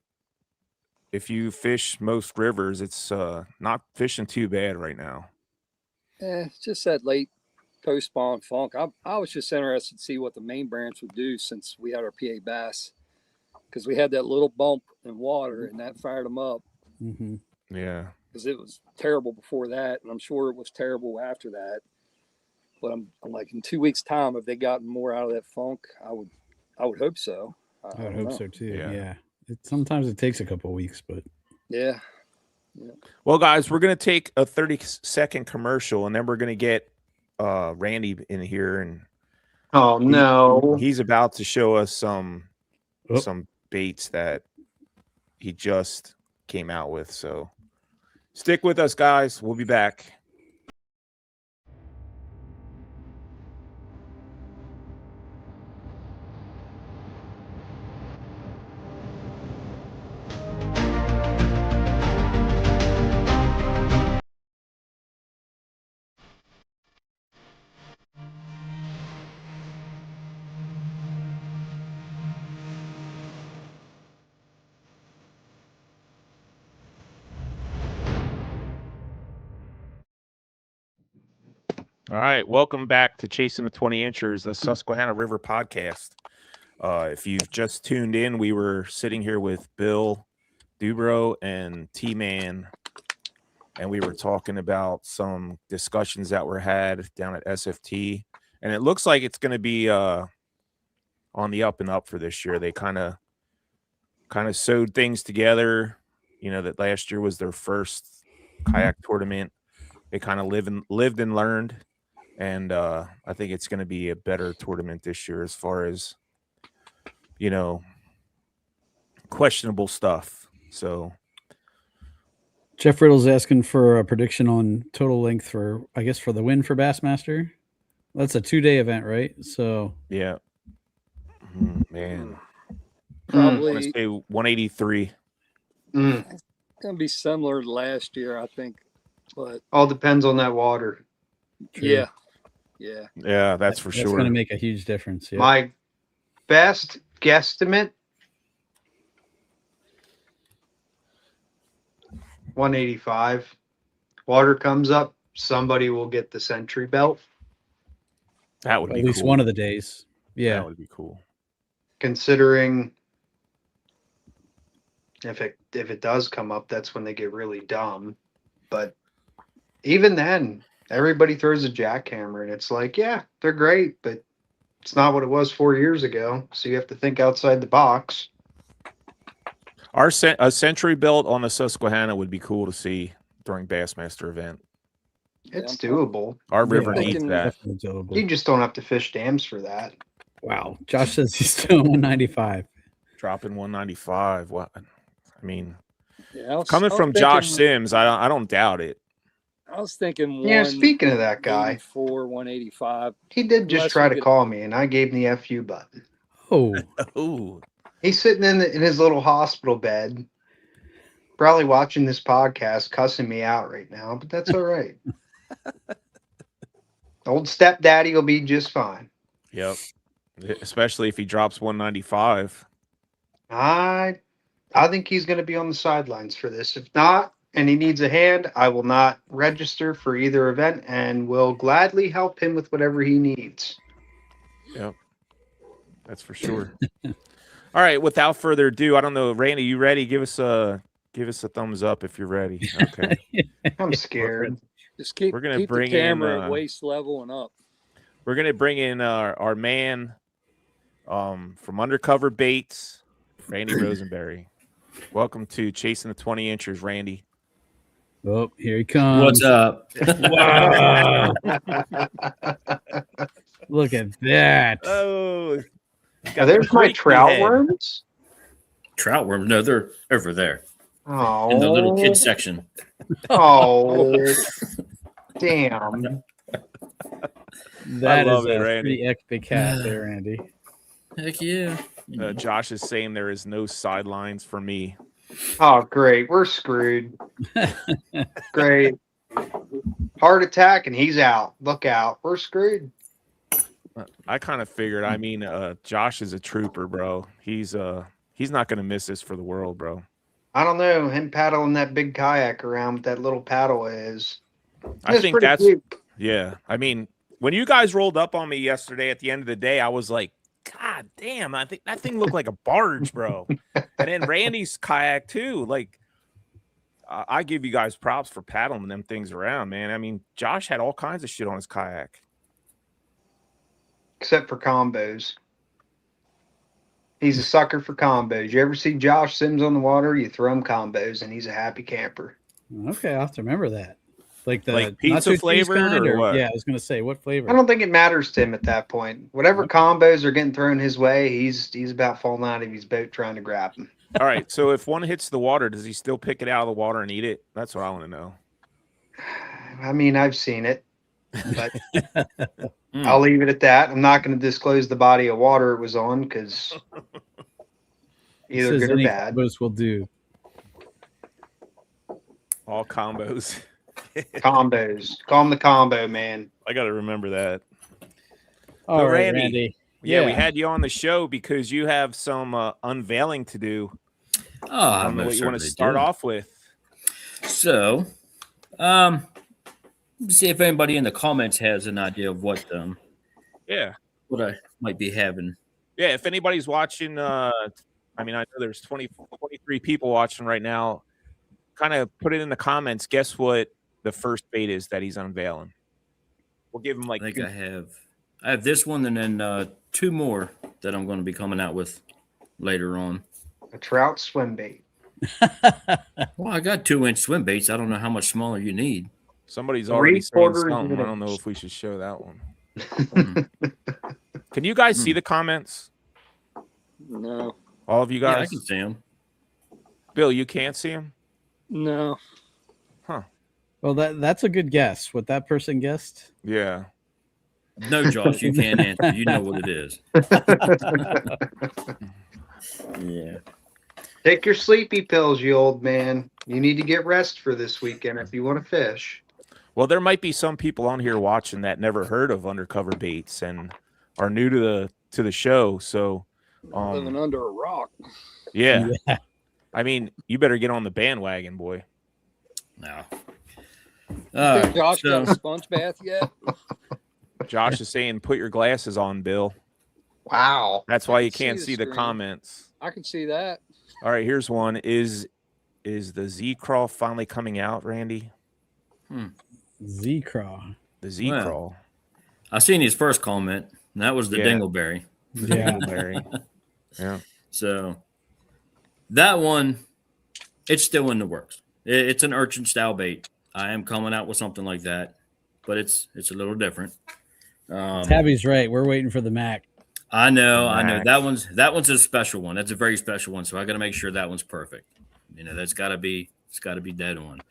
if you fish most rivers, it's not fishing too bad right now. It's just that late post spawn funk. I was just interested to see what the main branch would do since we had our PA bass, because we had that little bump in water and that fired them up. Mm-hmm. Yeah. Because it was terrible before that, and I'm sure it was terrible after that. But I'm like, in 2 weeks' time, if they gotten more out of that funk, I would hope so. I would don't hope know. so too. Yeah. Yeah. Sometimes it takes a couple of weeks, but Yeah. Well, guys, we're going to take a 30-second commercial, and then we're going to get Randy in here, and Oh no. he's about to show us some Oh. baits that he just came out with. So stick with us, guys. We'll be back. All right, welcome back to Chasing the 20 Inchers, the Susquehanna River podcast. If you've just tuned in, we were sitting here with Bill Dubrow and T-Man, and we were talking about some discussions that were had down at SFT, and it looks like it's going to be on the up and up for this year. They kind of sewed things together. That last year was their first kayak tournament. They kind of lived and learned. And I think it's going to be a better tournament this year as far as, questionable stuff. So Jeff Riddle's asking for a prediction on total length for the win for Bassmaster. That's a 2-day event, right? So yeah, man, I Probably want to say 183. it's gonna be similar to last year, I think. But All depends on that water. yeah, Yeah, that's for that's sure. going to make a huge difference. Yeah. My best guesstimate, 185. Water comes up, somebody will get the Century Belt. That would At be least cool. one of the days. Yeah. That would be cool. Considering if it does come up, that's when they get really dumb. But even then, everybody throws a jackhammer, and it's like, yeah, they're great, but it's not what it was 4 years ago. So you have to think outside the box. A Century Belt on the Susquehanna would be cool to see during Bassmaster event. It's I'm doable. Our river thinking- needs that. Definitely doable. You just don't have to fish dams for that. Wow. Josh says he's still 195. Dropping 195. What? I mean, yeah. I was coming from thinking, Josh Sims, I don't doubt it. I was thinking Yeah, speaking of that guy, 185. he did just Unless try we to could- call me, and I gave him the FU button. Oh, Ooh. He's sitting in his little hospital bed, probably watching this podcast, cussing me out right now, but that's all right. Old stepdaddy will be just fine. Yep. Especially if he drops 195. I think he's going to be on the sidelines for this. If not, and he needs a hand, I will not register for either event and will gladly help him with whatever he needs. Yep. That's for sure. All right. Without further ado, I don't know, Randy, you ready? Give us a thumbs up if you're ready. Okay. I'm scared. Just keep We're gonna keep the bring camera in, at waist level and up. We're gonna bring in our man from Undercover Baits, Randy Rosenberry. Welcome to Chasing the 20 Inchers, Randy. Oh, here he comes. What's up? Wow. Look at that. Oh, Are there's my trout worms? Trout worms? No, they're over there Oh, in the little kid section. Oh, damn. That love is it, a Randy. pretty epic cat there, Randy. Heck yeah. Josh is saying there is no sidelines for me. Oh, great. We're screwed. Great. Heart attack and he's out. Look out. We're screwed. I kind of figured. I mean, Josh is a trooper, bro. He's not gonna miss this for the world, bro. I don't know. Him paddling that big kayak around with that little paddle is. I It's think pretty that's cute. yeah. I mean, when you guys rolled up on me yesterday at the end of the day, I was like, God damn, I think that thing looked like a barge, bro. And then Randy's kayak too. Like, I give you guys props for paddling them things around, man. I mean, Josh had all kinds of shit on his kayak. Except for combos. He's a sucker for combos. You ever see Josh Sims on the water? You throw him combos, and he's a happy camper. Okay, I'll have to remember that. Like the Like pizza nacho cheese flavored kind, or what? Yeah, I was gonna say what flavor. I don't think it matters to him at that point. Whatever combos are getting thrown his way, he's about falling out of his boat trying to grab them. All right. So if one hits the water, does he still pick it out of the water and eat it? That's what I want to know. I mean, I've seen it, but I'll leave it at that. I'm not going to disclose the body of water it was on because either Says good or any bad. combos will do. All combos. Combos. Call him the combo, man. I got to remember that. All right, Randy. Randy. Yeah, we had you on the show because you have some unveiling to do. I What most you want to certainly start do. off with? So, see if anybody in the comments has an idea of what Yeah. what I might be having. Yeah, if anybody's watching, I mean, I know there's 23 people watching right now. Kind of put it in the comments. Guess what the first bait is that he's unveiling? We'll give him like I think I have this one and then two more that I'm going to be coming out with later on. A trout swim bait. Well, I got 2-inch swim baits. I don't know how much smaller you need. somebody's already saying 3/4 something. I don't know inch. if we should show that one. Can you guys see the comments? No, All of you Yeah, I guys? can see them. Bill, you can't see him? no. Well, that's a good guess. What that person guessed. Yeah. No, Josh, you can't answer. You know what it is. Yeah. Take your sleepy pills, you old man. You need to get rest for this weekend if you want to fish. Well, there might be some people on here watching that never heard of Undercover Baits and are new to the show. So, Living under a rock. yeah. I mean, you better get on the bandwagon, boy. No. Think Josh so- got a sponge bath yet? Josh is saying, put your glasses on, Bill. Wow. That's why I you can see can't the see the screen. comments. I can see that. All right, here's one. Is the Z Crawl finally coming out, Randy? Z-Craw. The Z Crawl. I seen his first comment, and that was the Yeah. dingleberry. Yeah. Dingleberry. Yeah. So that one, it's still in the works. It's an urchin style bait. I am coming out with something like that, but it's a little different. Tabby's right. We're waiting for the Mac. I know. Mac. That one's a special one. That's a very special one. So I got to make sure that one's perfect. You know, it's got to be dead on.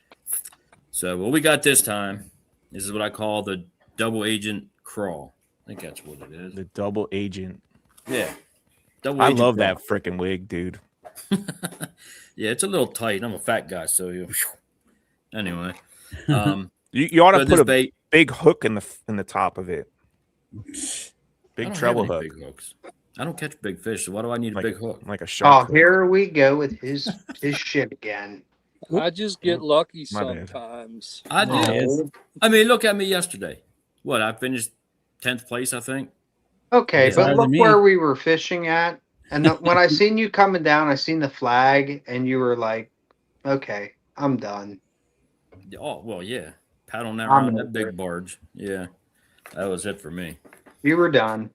So what we got this time, this is what I call the double agent crawl. I think that's what it is. The double agent. Yeah. Double I agent love crawl. that freaking wig, dude. Yeah, it's a little tight. I'm a fat guy, so anyway. You ought to but put this a bait, big hook in the top of it. I Big don't treble have any hook, big hooks. I don't catch big fish, so why do I need a Like big hook? like a Oh, shark. hook. here we go with his shit again. I just get lucky My bad. sometimes. I do. Yes. I mean, look at me yesterday. What, I finished 10th place, I think. Okay, Yeah. but Better look than me. where we were fishing at. And when I seen you coming down, I seen the flag, and you were like, okay, I'm done. Oh well, yeah. Paddling that I'm around that over big it. barge. Yeah, that was it for me. You were done.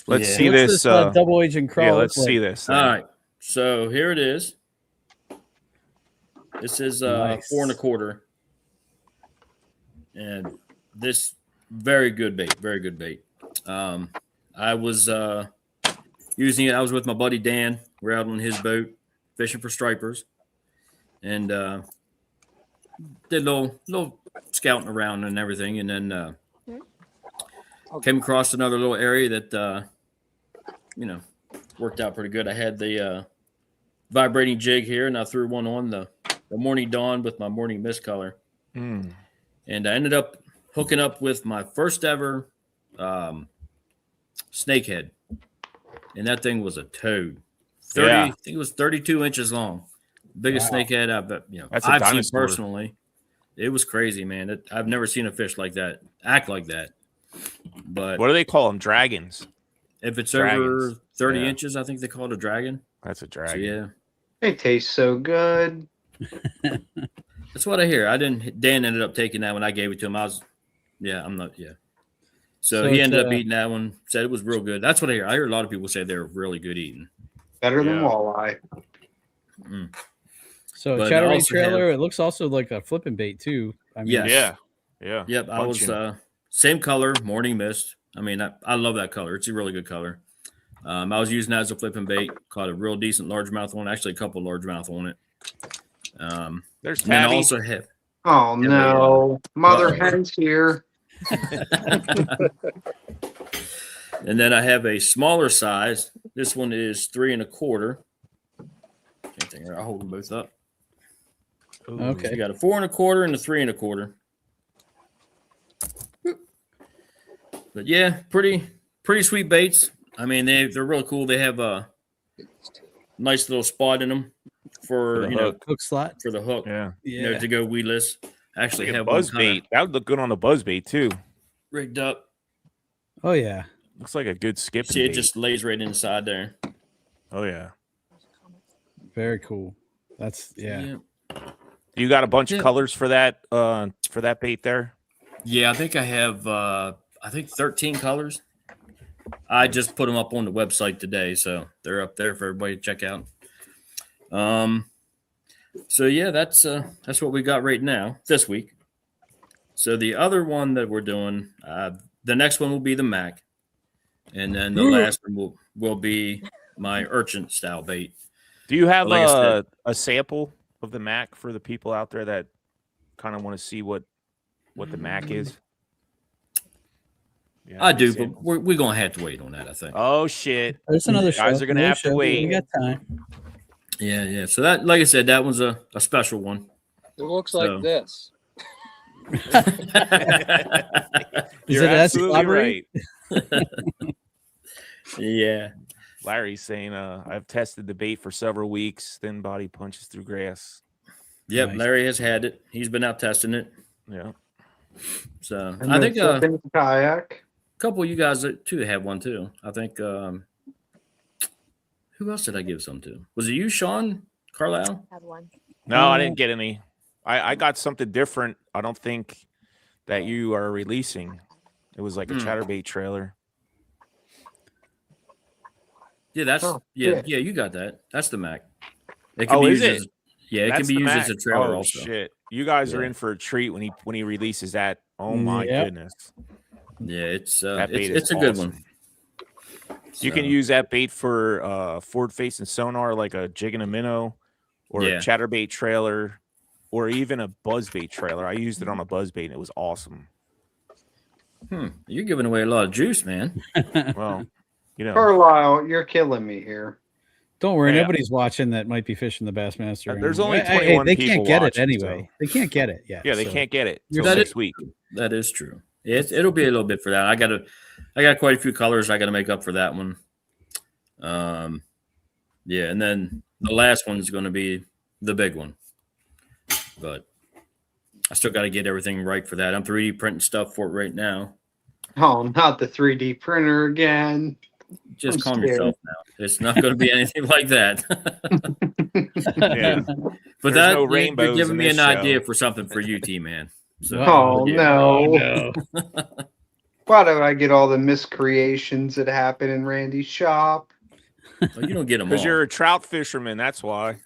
Let's Yeah. see What's this. this double agent crawl Yeah, look let's see like? this. All Then. right. So here it is. This is Nice. 4 1/4. And this very good bait. Very good bait. I was using it. I was with my buddy Dan. We're out on his boat fishing for stripers. And did a little scouting around and everything. And then came across another little area that worked out pretty good. I had the vibrating jig here, and I threw one on the morning dawn with my morning mist color. Mm. And I ended up hooking up with my first ever snakehead. And that thing was a toad. 30, Yeah. I think it was 32 inches long. Biggest Wow. snakehead That's a I've seen dinosaur. personally. It was crazy, man. I've never seen a fish like that act like that. But What do they call them? Dragons. if it's Dragons. over 30 Yeah. inches, I think they call it a dragon. That's a So, dragon. yeah. They taste so good. That's what I hear. Dan ended up taking that when I gave it to him. So he it's, ended up eating that one, said it was real good. That's what I hear. I hear a lot of people say they're really good eating. Better than Yeah. walleye. So But I chatterbait also trailer. It looks also like a flipping bait too. I mean, Yes. Yeah. Yeah. Yep, I was Punching. same color, morning mist. I mean, I love that color. It's a really good color. I was using that as a flipping bait. Caught a real decent largemouth one. Actually, a couple largemouth on it. There's And then I Tabby. also have. Oh Yeah, no, mother Uh-oh. hen's here. And then I have a smaller size. This one is 3 1/4. Same thing. I'll hold them both up. Ooh. So Okay. you got a 4 1/4 and a 3 1/4. But yeah, pretty sweet baits. I mean, they're real cool. They have a nice little spot in them for the you know hook. Hook slot. for the hook. Yeah. Yeah. To go weedless. Actually, Like a have one buzz kinda bait. That would look good on a buzz bait too. rigged up. Oh yeah. Looks like a good skipping See, it bait. just lays right inside there. Oh yeah. Very cool. That's yeah. You got a bunch Yeah. of colors for that bait there? Yeah, I think I have 13 colors. I just put them up on the website today, so they're up there for everybody to check out. So yeah, that's what we got right now this week. So the other one that we're doing, the next one will be the Mac, and then the last one will be my urchin style bait. Do you have Like I said- a sample of the Mac for the people out there that kind of want to see what the Mac is? Yeah, I do, sample. but we're gonna have to wait on that. I think. Oh shit! There's another You guys show. are gonna Another have to show. wait. We got time. Yeah. So that, like I said, that one's a special one. It looks So- like this. Is You're it as absolutely slobbery? right. Yeah. Larry's saying, I've tested the bait for several weeks. Thin body punches through grass. Yep. Nice. Larry has had it. He's been out testing it. Yeah. So And I the think a flipping kayak. couple of you guys too have one too. I think. Who else did I give some to? Was it you, Sean Carlisle? Had one. No, I didn't get any. I got something different. I don't think that you are releasing. It was like a chatterbait trailer. Yeah, that's Oh, yeah. yeah. You got that. That's the Mac. It can Oh, be is used it? as it That's can be the used Mac. as a trailer Oh, also. shit. You guys are Yeah. in for a treat when he releases that. Oh my Yep. goodness. Yeah, it's That bait it's is a good awesome. one. You can So, use that bait for forward facing sonar like a jig and a minnow or Yeah. a chatterbait trailer or even a buzzbait trailer. I used it on a buzzbait and it was awesome. You're giving away a lot of juice, man. Well, you know, Carlisle, you're killing me here. Don't worry, Yeah. nobody's watching that might be fishing the Bassmaster. There's anymore. only Hey, 21 they people can't get watching, it anyway. so- They can't get it yet. yeah, they so- can't get it You're till That next is- week. That is true. It'll be a little bit for that. I got quite a few colors I got to make up for that one. Yeah, and then the last one is going to be the big one, but I still got to get everything right for that. I'm 3D printing stuff for it right now. Oh, not the 3D printer again. Just I'm calm scared. yourself now. It's not going to be anything like that. Yeah. But There's that no you're rainbows giving in me this an idea show. for something for UT, man. So Oh, yeah. no. Why do I get all the miscreations that happen in Randy's shop? Well, you don't get them all. Because you're a trout fisherman, that's why.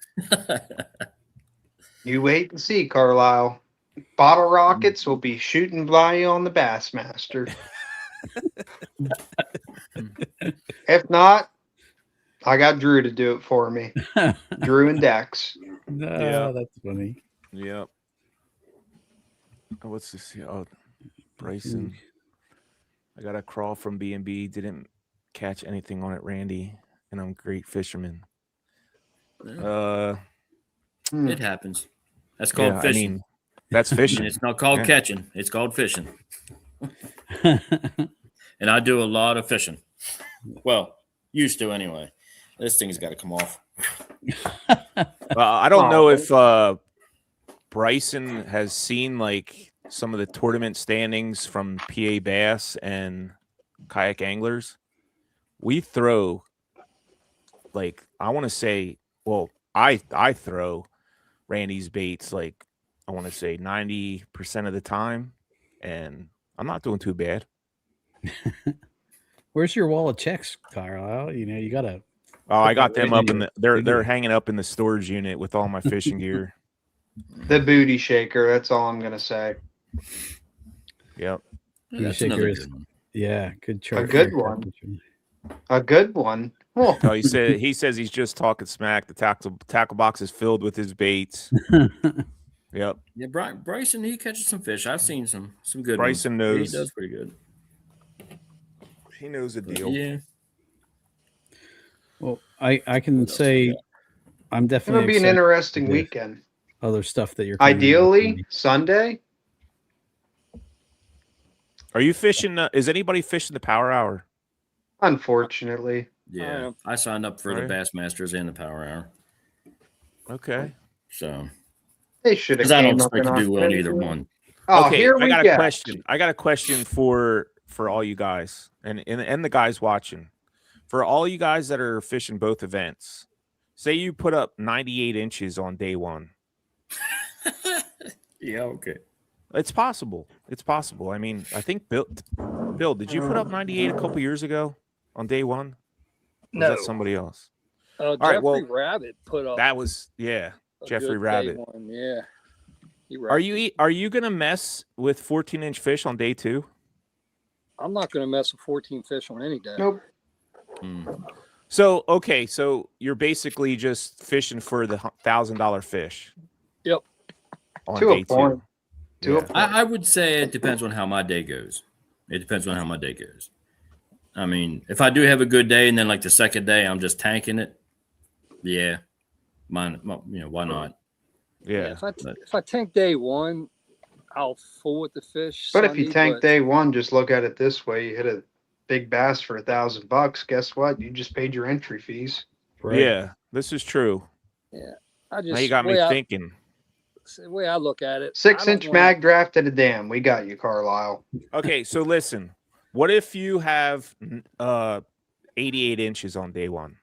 You wait and see, Carlisle. Bottle rockets will be shooting by you on the Bassmaster. If not, I got Drew to do it for me. Drew and Dex. Yeah. That's funny. Yep. Oh, what's this? Oh, Bryson. I got a crawl from B&B. Didn't catch anything on it, Randy. And I'm a great fisherman. It happens. That's called Yeah, fishing. I mean, that's fishing. And it's not called Yeah. catching. It's called fishing. And I do a lot of fishing. Well, used to anyway. This thing's got to come off. I don't know if Bryson has seen like some of the tournament standings from PA Bass and Kayak Anglers. We throw like, I want to say, well, I throw Randy's baits like, I want to say 90% of the time, and I'm not doing too bad. Where's your wall of checks, Carlisle? You know, you gotta. Oh, I got them up in Randy, the they're hanging up in the storage unit with all my fishing gear. The booty shaker, that's all I'm going to say. Yep. That's shaker another is- good one. Yeah, good chart. good one. A good one. Oh, Oh, he says he's just talking smack. The tackle box is filled with his baits. Yep. Yeah, Bryson, he catches some fish. I've seen some good Bryson ones. knows. He does pretty good. He knows the deal. Yeah. Well, I can What else say we got? I'm definitely it'll be an excited interesting for weekend. other stuff that you're coming up Ideally, with. Sunday. Are you fishing? Is anybody fishing the Power Hour? Unfortunately. Yeah. I signed up for the Right. Bassmasters and the Power Hour. Okay. So, They should have because I don't came up expect in to do well in October. either one. Oh, Okay. here we I got go. a question. I got a question for all you guys and the guys watching. For all you guys that are fishing both events, say you put up 98 inches on day one. Yeah, okay. It's possible. It's possible. I mean, I think Bill, did you put up 98 a couple years ago on day one? Or was that somebody else? Jeffrey right, well, Rabbit put up. That was a Jeffrey good Rabbit. day one. Yeah. Are you gonna mess with 14-inch fish on day two? I'm not going to mess with 14 fish on any day. Nope. So okay, so you're basically just fishing for the $1,000 fish. Yep. On To a day point. two. To a Yeah. point. I would say it depends on how my day goes. I mean, if I do have a good day and then like the second day I'm just tanking it, yeah, mine, why not? Yeah. If I tank day one, I'll fool with the fish. But if you Sunday, tank but day one, just look at it this way: you hit a big bass for $1,000. Guess what? You just paid your entry fees. Right. Yeah, this is true. I just Now you got me thinking. The way I look at it, 6-inch mag draft at a dam. We got you, Carlisle. Okay, so listen. What if you have 88 inches on day one?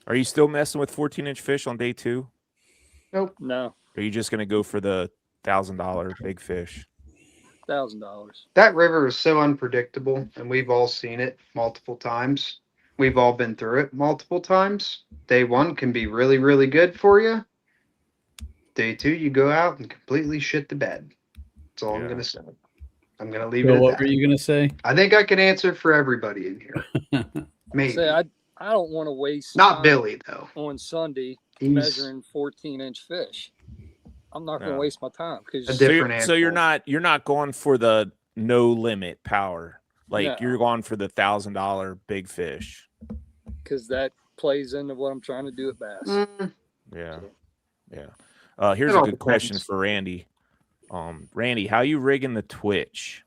Are you still messing with 14-inch fish on day two? Nope. No, Or are you just gonna go for the $1,000 big fish? $1,000. That river is so unpredictable, and we've all seen it multiple times. We've all been through it multiple times. Day one can be really, really good for you. Day two, you go out and completely shit the bed. That's all I'm Yeah. going to say. I'm going to leave Bill, it at what that. were you gonna say? I think I can answer for everybody in here. Maybe. Say I don't want to waste Not time Billy, though. on Sunday He's measuring 14-inch fish. I'm not going to No. waste my time a because different So you're animal. not going for the no limit power. Like No. you're going for the $1,000 big fish. that plays into what I'm trying to do at Bass. Yeah. Yeah. Here's It a all good question depends. for Randy. Randy, how you rigging the Twitch?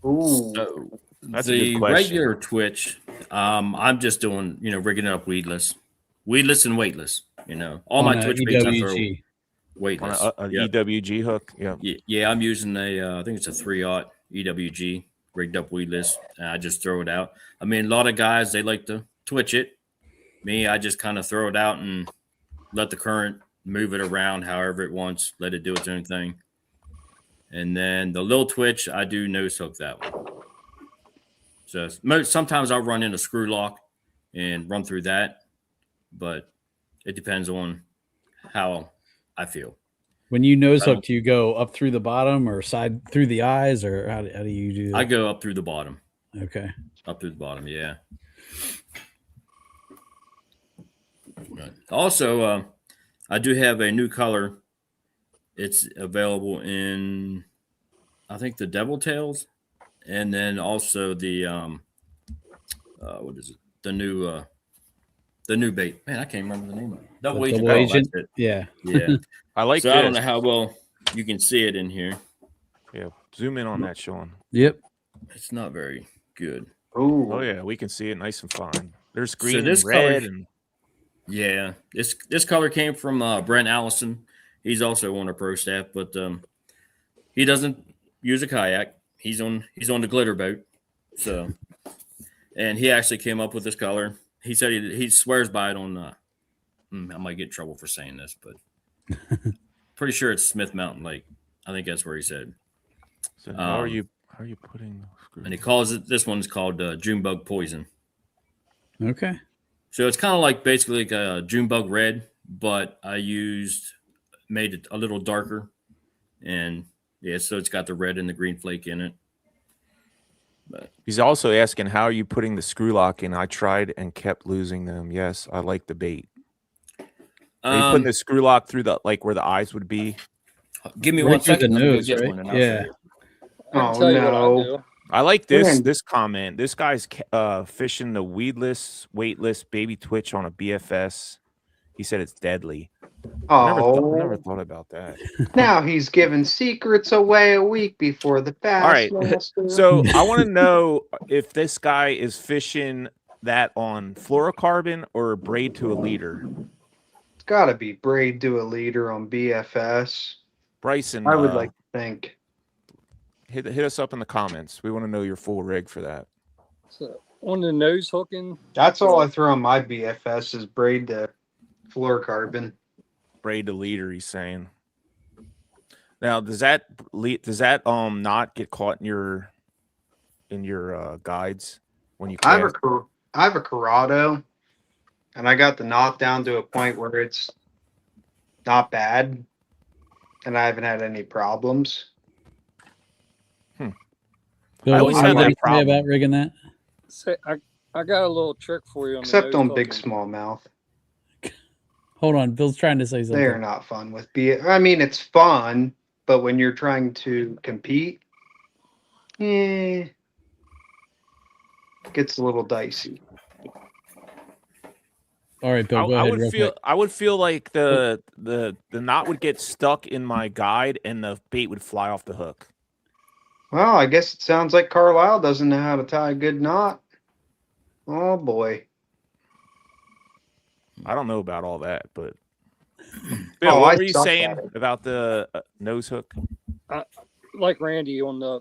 Ooh. So That's a the good question. regular Twitch, I'm just doing, rigging it up weedless and weightless. All my On a Twitch baits I throw EWG. On weightless. an Yep. EWG hook? Yeah. Yeah, I'm using I think it's a 3/0 EWG rigged up weedless, and I just throw it out. I mean, a lot of guys, they like to twitch it. Me, I just kind of throw it out and let the current move it around however it wants, let it do its own thing. And then the little twitch, I do nose hook that one. So sometimes I'll run in a screw lock and run through that, but it depends on how I feel. When you nose hook, do you go up through the bottom or side through the eyes, or how do you do that? I go up through the bottom. Okay. Up through the bottom, yeah. Right. Also, I do have a new color. It's available in, I think, the Devil Tails, and then also the what is it? The new bait. Man, I can't remember the name of it. Double Agent. Yeah. Yeah. I like. So I don't know how well you can see it in here. Yeah, zoom in on that, Sean. Yep. It's not very good. Ooh. Oh yeah, we can see it nice and fine. There's green So this and red, color, and yeah, this color came from Brent Allison. He's also on our pro staff, but he doesn't use a kayak. He's on the glitter boat. So, and he actually came up with this color. He said he swears by it on. I might get in trouble for saying this, but pretty sure it's Smith Mountain Lake. I think that's where he said. so how are you putting? And he calls it. This one's called June Bug Poison. Okay. So it's kind of like basically like a June Bug Red, but I made it a little darker, and yeah, so it's got the red and the green flake in it. But He's also asking, how are you putting the screw lock in? I tried and kept losing them. Yes, I like the bait. Are you putting the screw lock through the where the eyes would be? Give me Right one through second. the Let me go nose, get right? one and I'll show Yeah. you. I can Oh, tell you what no. I do. I like this Man. this comment. This guy's fishing the weedless, weightless baby twitch on a BFS. He said it's deadly. Oh, Never thought about that. now he's giving secrets away a week before the All right. Bassmaster. So I want to know if this guy is fishing that on fluorocarbon or braid to a leader. It's got to be braid to a leader on BFS. Bryson, I would like to think. hit us up in the comments. We want to know your full rig for that. So on the nose hooking, That's all I throw on my BFS is braid to fluorocarbon. Braid to leader, he's saying. Now, does that not get caught in your guides when you I have cast? I have a Corrado, and I got the knot down to a point where it's not bad, and I haven't had any problems. Bill, I what always did had that you say problem. about rigging that? say I got a little trick for you on Except the nose on big hooking. smallmouth. Hold on, Bill's trying to say something. They are not fun with I mean, it's fun, but when you're trying to compete, it gets a little dicey. All right, Bill, go I ahead. would real feel quick. I would feel like the knot would get stuck in my guide and the bait would fly off the hook. Well, I guess it sounds like Carlisle doesn't know how to tie a good knot. Oh boy. I don't know about all that, but Bill, Oh, what I were you suck saying at it. about the nose hook? Like Randy on the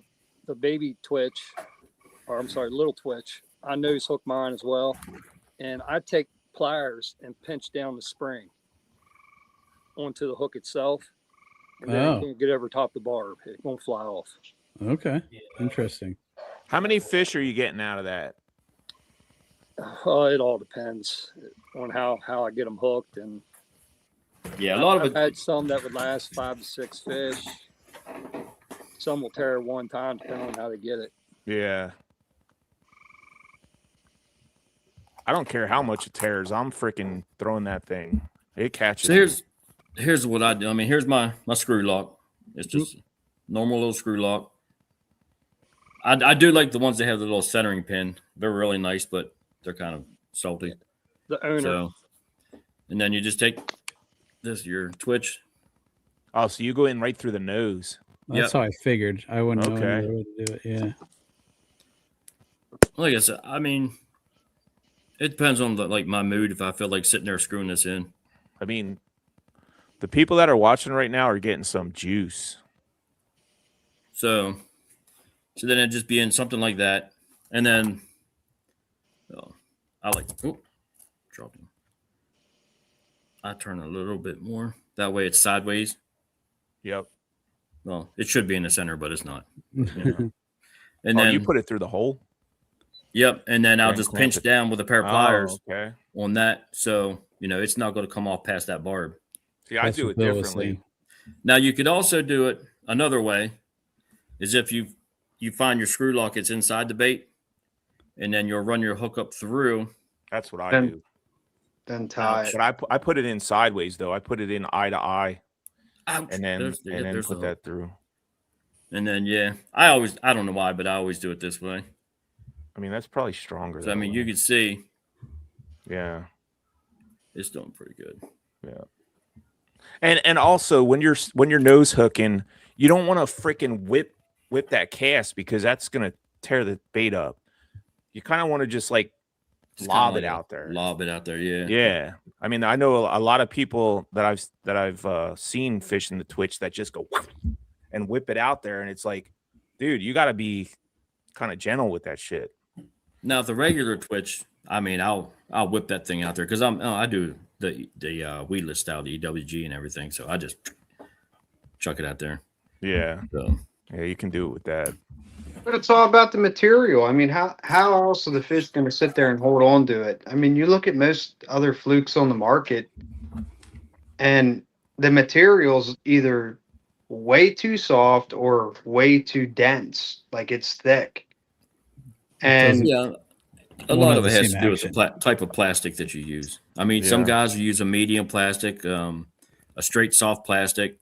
baby twitch, or I'm sorry, little twitch. I nose hook mine as well, and I take pliers and pinch down the spring onto the hook itself, and then Oh. it can't get over top the barb. It won't fly off. Okay. Interesting. How many fish are you getting out of that? It all depends on how I get them hooked, and Yeah, a lot of I've it. had some that would last 5 to 6 fish. Some will tear one time, depending on how they get it. Yeah. I don't care how much it tears. I'm freaking throwing that thing. It catches. So here's what I do. I mean, here's my screw lock. It's just a normal little screw lock. I do like the ones that have the little centering pin. They're really nice, but they're kind of salty. The owner. So, and then you just take your twitch. Oh, so you go in right through the nose. That's how I figured. I wouldn't know Okay. any other way to do it. Yeah. Like I said, I mean, it depends on my mood. If I feel like sitting there screwing this in. I mean, the people that are watching right now are getting some juice. So So then it'd just be in something like that. And then dropped him. I turn a little bit more. That way it's sideways. Yep. Well, it should be in the center, but it's not. Yeah. And Oh, then you put it through the hole? Yep. And then I'll And just clamp pinch it. down with a pair of pliers Okay. on that. So, it's not going to come off past that barb. See, I That's do what it Bill was differently. saying. Now you could also do it another way is if you find your screw lock, it's inside the bait, and then you'll run your hook up through. That's what I Then- do. Then tie it. But I put it in sideways though. I put it in eye to eye, Ouch. and then There's the put hook. that through. And then I don't know why, but I always do it this way. I mean, that's probably stronger. So I that mean, way. you can see Yeah. it's doing pretty good. Yeah. And also when you're nose hooking, you don't want to freaking whip that cast because that's gonna tear the bait up. You kind of want to just like It's lob kinda it like out there. Lob it out there, yeah. Yeah. I mean, I know a lot of people that I've seen fishing the Twitch that just go and whip it out there, and it's like, dude, you got to be kind of gentle with that shit. Now the regular Twitch, I mean, I'll whip that thing out there because I do the weedless style, the EWG and everything. So I just chuck it out there. Yeah. So Yeah, you can do it with that. But it's all about the material. I mean, how else are the fish going to sit there and hold on to it? I mean, you look at most other flukes on the market, and the material's either way too soft or way too dense. Like it's thick. And yeah, a Won't lot have of it the has to same do with the action. type of plastic that you use. I mean, some Yeah. guys will use a medium plastic, a straight soft plastic.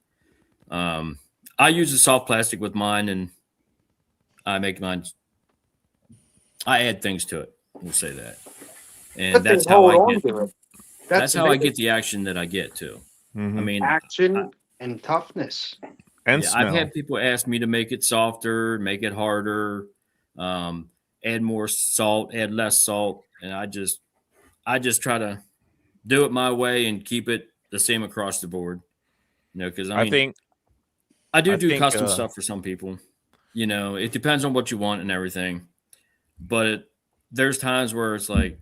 I use a soft plastic with mine, and I make mine. I add things to it. We'll say that, and but they that's how hold I on get. to it. That's the how I biggest get the action that I get too. Mhm. I mean, action and toughness. And yeah, smell. I've had people ask me to make it softer, make it harder, add more salt, add less salt, and I just try to do it my way and keep it the same across the board. Because I mean, I do custom stuff for some people. It depends on what you want and everything. But there's times where it's like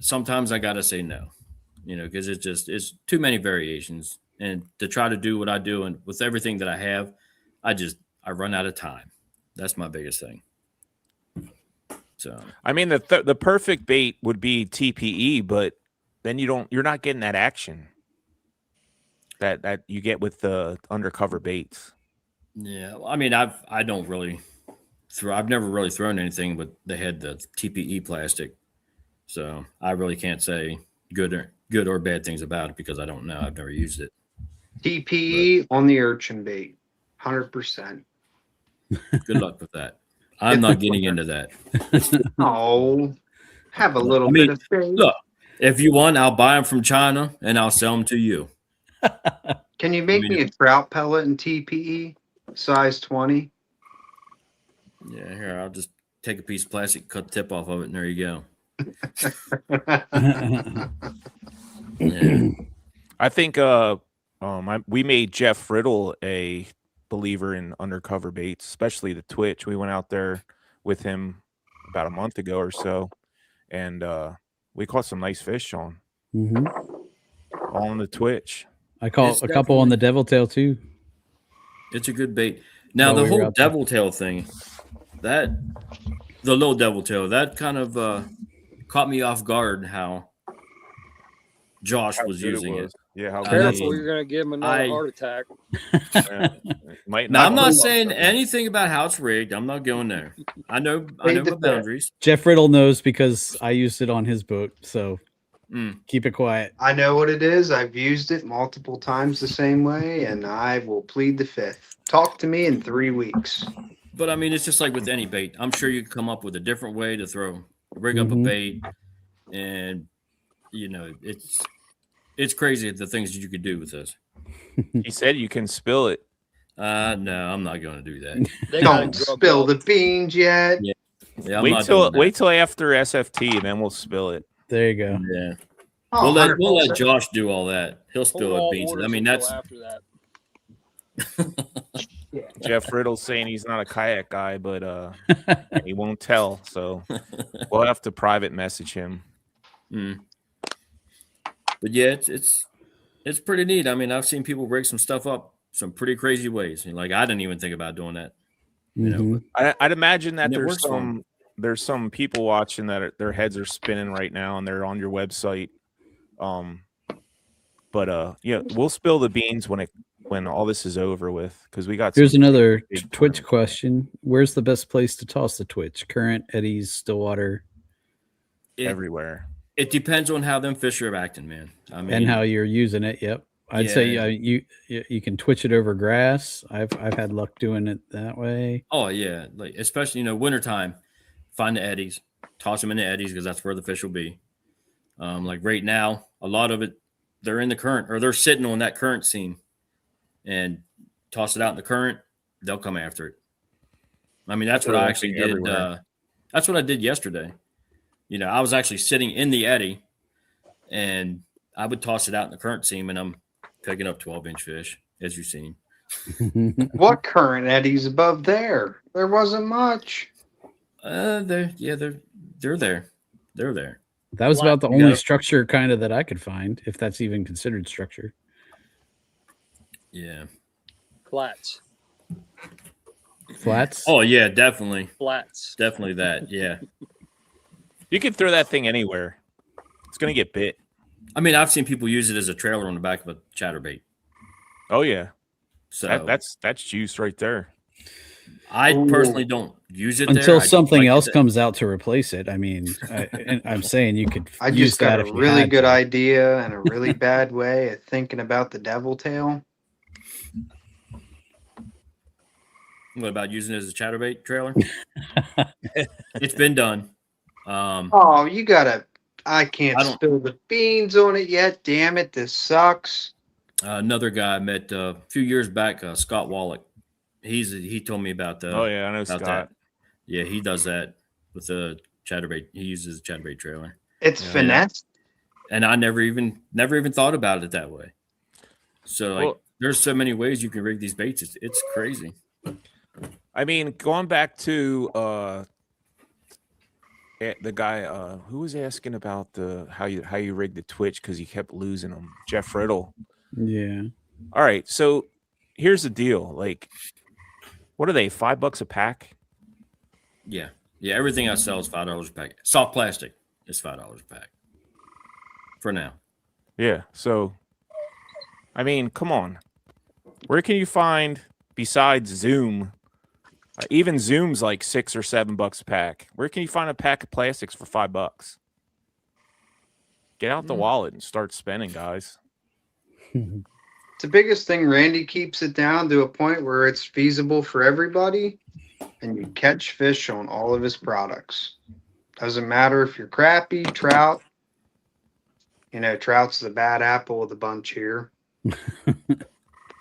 sometimes I gotta say no. Because it's too many variations, and to try to do what I do and with everything that I have, I run out of time. That's my biggest thing. So I mean, the perfect bait would be TPE, but then you're not getting that action that you get with the undercover baits. yeah, I mean, I've never really thrown anything, but they had the TPE plastic, so I really can't say good or bad things about it because I don't know. I've never used it. TPE on the urchin bait, 100%. Good luck with that. I'm not getting into that. Oh, have a little I mean, bit of faith. Look, if you want, I'll buy them from China and I'll sell them to you. Can you make me a trout pellet in TPE, size 20? Yeah, here, I'll just take a piece of plastic, cut the tip off of it, and there you go. Yeah. I think we made Jeff Riddle a believer in undercover baits, especially the Twitch. We went out there with him about a month ago or so, and we caught some nice fish on all on the Twitch. I caught It's a couple on the devil tail too. It's a good bait. Now, While the we were whole out there. devil tail thing, the little devil tail, that kind of caught me off guard how Josh How was good using it. was. Yeah, how I good it Careful, mean, you're going to give him another I- heart attack. was. Yeah. Might Now, I'm not be- saying anything about how it's rigged. I'm not going there. I know my boundaries. Jeff Riddle knows because I used it on his boat, so keep it quiet. I know what it is. I've used it multiple times the same way, and I will plead the fifth. Talk to me in 3 weeks. But I mean, it's just like with any bait. I'm sure you can come up with a different way to rig up a bait, and it's crazy the things that you could do with this. He said you can spill it. No, I'm not going to do that. They got Don't a drug spill belt. the beans yet. Yeah. Yeah, I'm not doing Wait till after SFT, and then we'll spill it. There you go. that. Yeah, Oh, we'll let 100%. Josh do all that. He'll spill Hold it all beans. I orders mean, until that's after that. Jeff Riddle's saying he's not a kayak guy, but he won't tell. So we'll have to private message him. But yeah, it's pretty neat. I mean, I've seen people rig some stuff up some pretty crazy ways. Like I didn't even think about doing that. You know, I'd imagine that And it works for 'em. there's some people watching that their heads are spinning right now, and they're on your website. But yeah, we'll spill the beans when all this is over with, because we got. Here's some another big Twitch tournaments. question. Where's the best place to toss the Twitch? Current, Eddies, Stillwater, everywhere. It depends on how them fish are acting, man. I mean, and how you're using it. Yep. I'd say Yeah. you can twitch it over grass. I've had luck doing it that way. Oh yeah, like especially wintertime, find the eddies, toss them in the eddies because that's where the fish will be. Like right now, a lot of it, they're in the current or they're sitting on that current seam, and toss it out in the current, they'll come after it. I mean, that's what I actually did. Everywhere. That's what I did yesterday. I was actually sitting in the eddy, and I would toss it out in the current seam, and I'm picking up 12-inch fish, as you've seen. What current eddies above there? There wasn't much. They're there. They're there. That was about the You only gotta- structure kind of that I could find, if that's even considered structure. Yeah. Flats. Flats. Oh yeah, definitely, Flats. definitely that. Yeah. You can throw that thing anywhere. It's gonna get bit. I mean, I've seen people use it as a trailer on the back of a chatterbait. Oh yeah, So that's juice right there. I personally don't use it there. I Until just something like else it. comes out to replace it. I mean, I'm saying you could I use just got that a if you really had good to. idea and a really bad way of thinking about the devil tail. What about using it as a chatterbait trailer? It's been done. Oh, you gotta. I can't I don't- spill the beans on it yet. Damn it, this sucks. Another guy I met a few years back, Scott Wallach. He told me about the. Oh yeah, I know about Scott. that. Yeah, he does that with the chatterbait. He uses a chatterbait trailer, It's Yeah. finesse. and I never even thought about it that way. So like, Well- there's so many ways you can rig these baits. It's crazy. I mean, going back to the guy who was asking about how you rig the Twitch because he kept losing them, Jeff Riddle. Yeah. All right, so here's the deal. Like, what are they? $5 a pack? Yeah. Everything I sell is $5 a pack. Soft plastic is $5 a pack for now. Yeah. So, I mean, come on. Where can you find besides Zoom? Even Zoom's like $6 or $7 a pack. Where can you find a pack of plastics for $5? Get out the wallet and start spending, guys. The biggest thing, Randy keeps it down to a point where it's feasible for everybody, and you catch fish on all of his products. Doesn't matter if you're crappie, trout. Trout's the bad apple of the bunch here.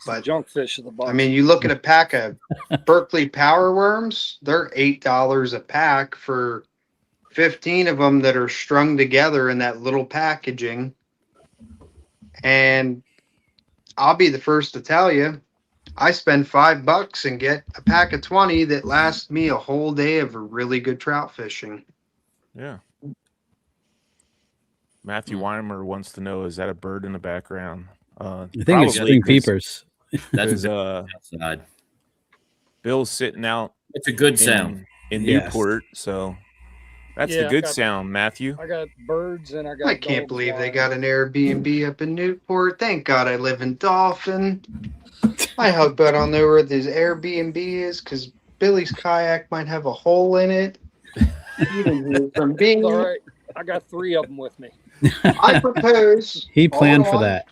But Junk fish of the bunch. I mean, you look at a pack of Berkeley Power Worms, they're $8 a pack for 15 of them that are strung together in that little packaging. And I'll be the first to tell you, I spend $5 and get a pack of 20 that lasts me a whole day of really good trout fishing. Yeah. Matthew Weimer wants to know, is that a bird in the background? I think it's Probably, spring 'cause- peepers. That's Because outside. Bill's sitting out It's a good sound. in Yes. Newport, so that's Yeah, the I good got- sound, Matthew. I got birds and I got. I can't dogs believe they flying. got an Airbnb up in Newport. Thank God I live in Dolphin. I hope I don't know where this Airbnb is because Billy's kayak might have a hole in it. Even here from being, All right, I got 3 of them with me. I propose. He planned hold for on, that.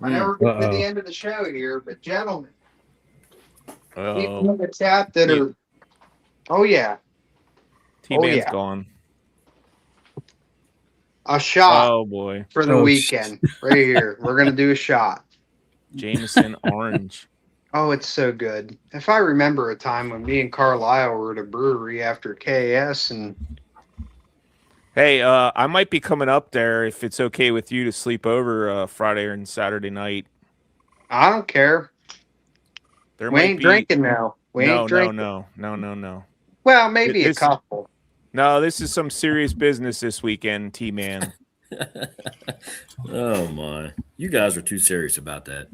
I never get to Uh-oh. the end of the show here, but gentlemen, Oh, people in the chat that are, oh yeah, T-Man's yeah. gone. a shot Oh boy, for the Oh, weekend right here. We're gonna do a shot. Jameson Orange. Oh, it's so good. If I remember a time when me and Carlisle were at a brewery after KS and Hey, I might be coming up there if it's okay with you to sleep over Friday and Saturday night. I don't care. There We might ain't be drinking now. We no, ain't drinking. no. Well, maybe a This- couple. No, this is some serious business this weekend, T-Man. Oh my! You guys are too serious about that.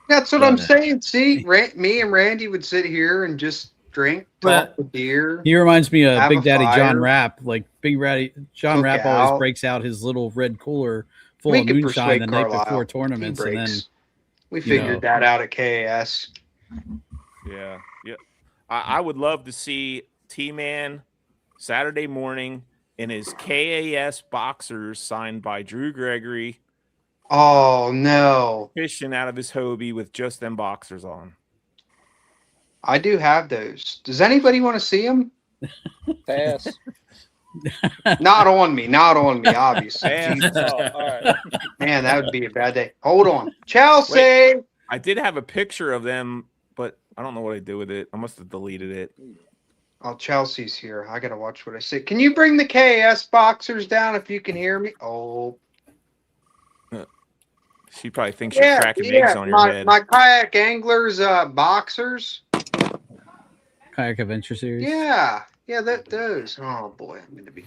That's what Yeah, I'm man. saying. See, me and Randy would sit here and just drink, Well, talk the beer. He reminds me of Have Big a Daddy John fire. Rapp. Like Big Daddy John Cook Rapp always out. breaks out his little red cooler full We of could moonshine persuade the night Carlisle. before He tournaments, and then breaks. We you figured know. that out at KAS. Yeah. I would love to see T-Man Saturday morning in his KAS boxers signed by Drew Gregory, Oh no, fishing out of his Hobie with just them boxers on. I do have those. Does anybody want to see them? Pass. Not on me, obviously. Man, Jesus. Oh, all right. Man, that would be a bad day. Hold on, Chelsea. I did have a picture of them, but I don't know what I did with it. I must have deleted it. Oh, Chelsea's here. I gotta watch what I say. Can you bring the KAS boxers down if you can hear me? Oh, She probably thinks you're cracking eggs on your head. my kayak anglers boxers. Kayak Adventure Series. Yeah, those. Oh boy, I'm gonna be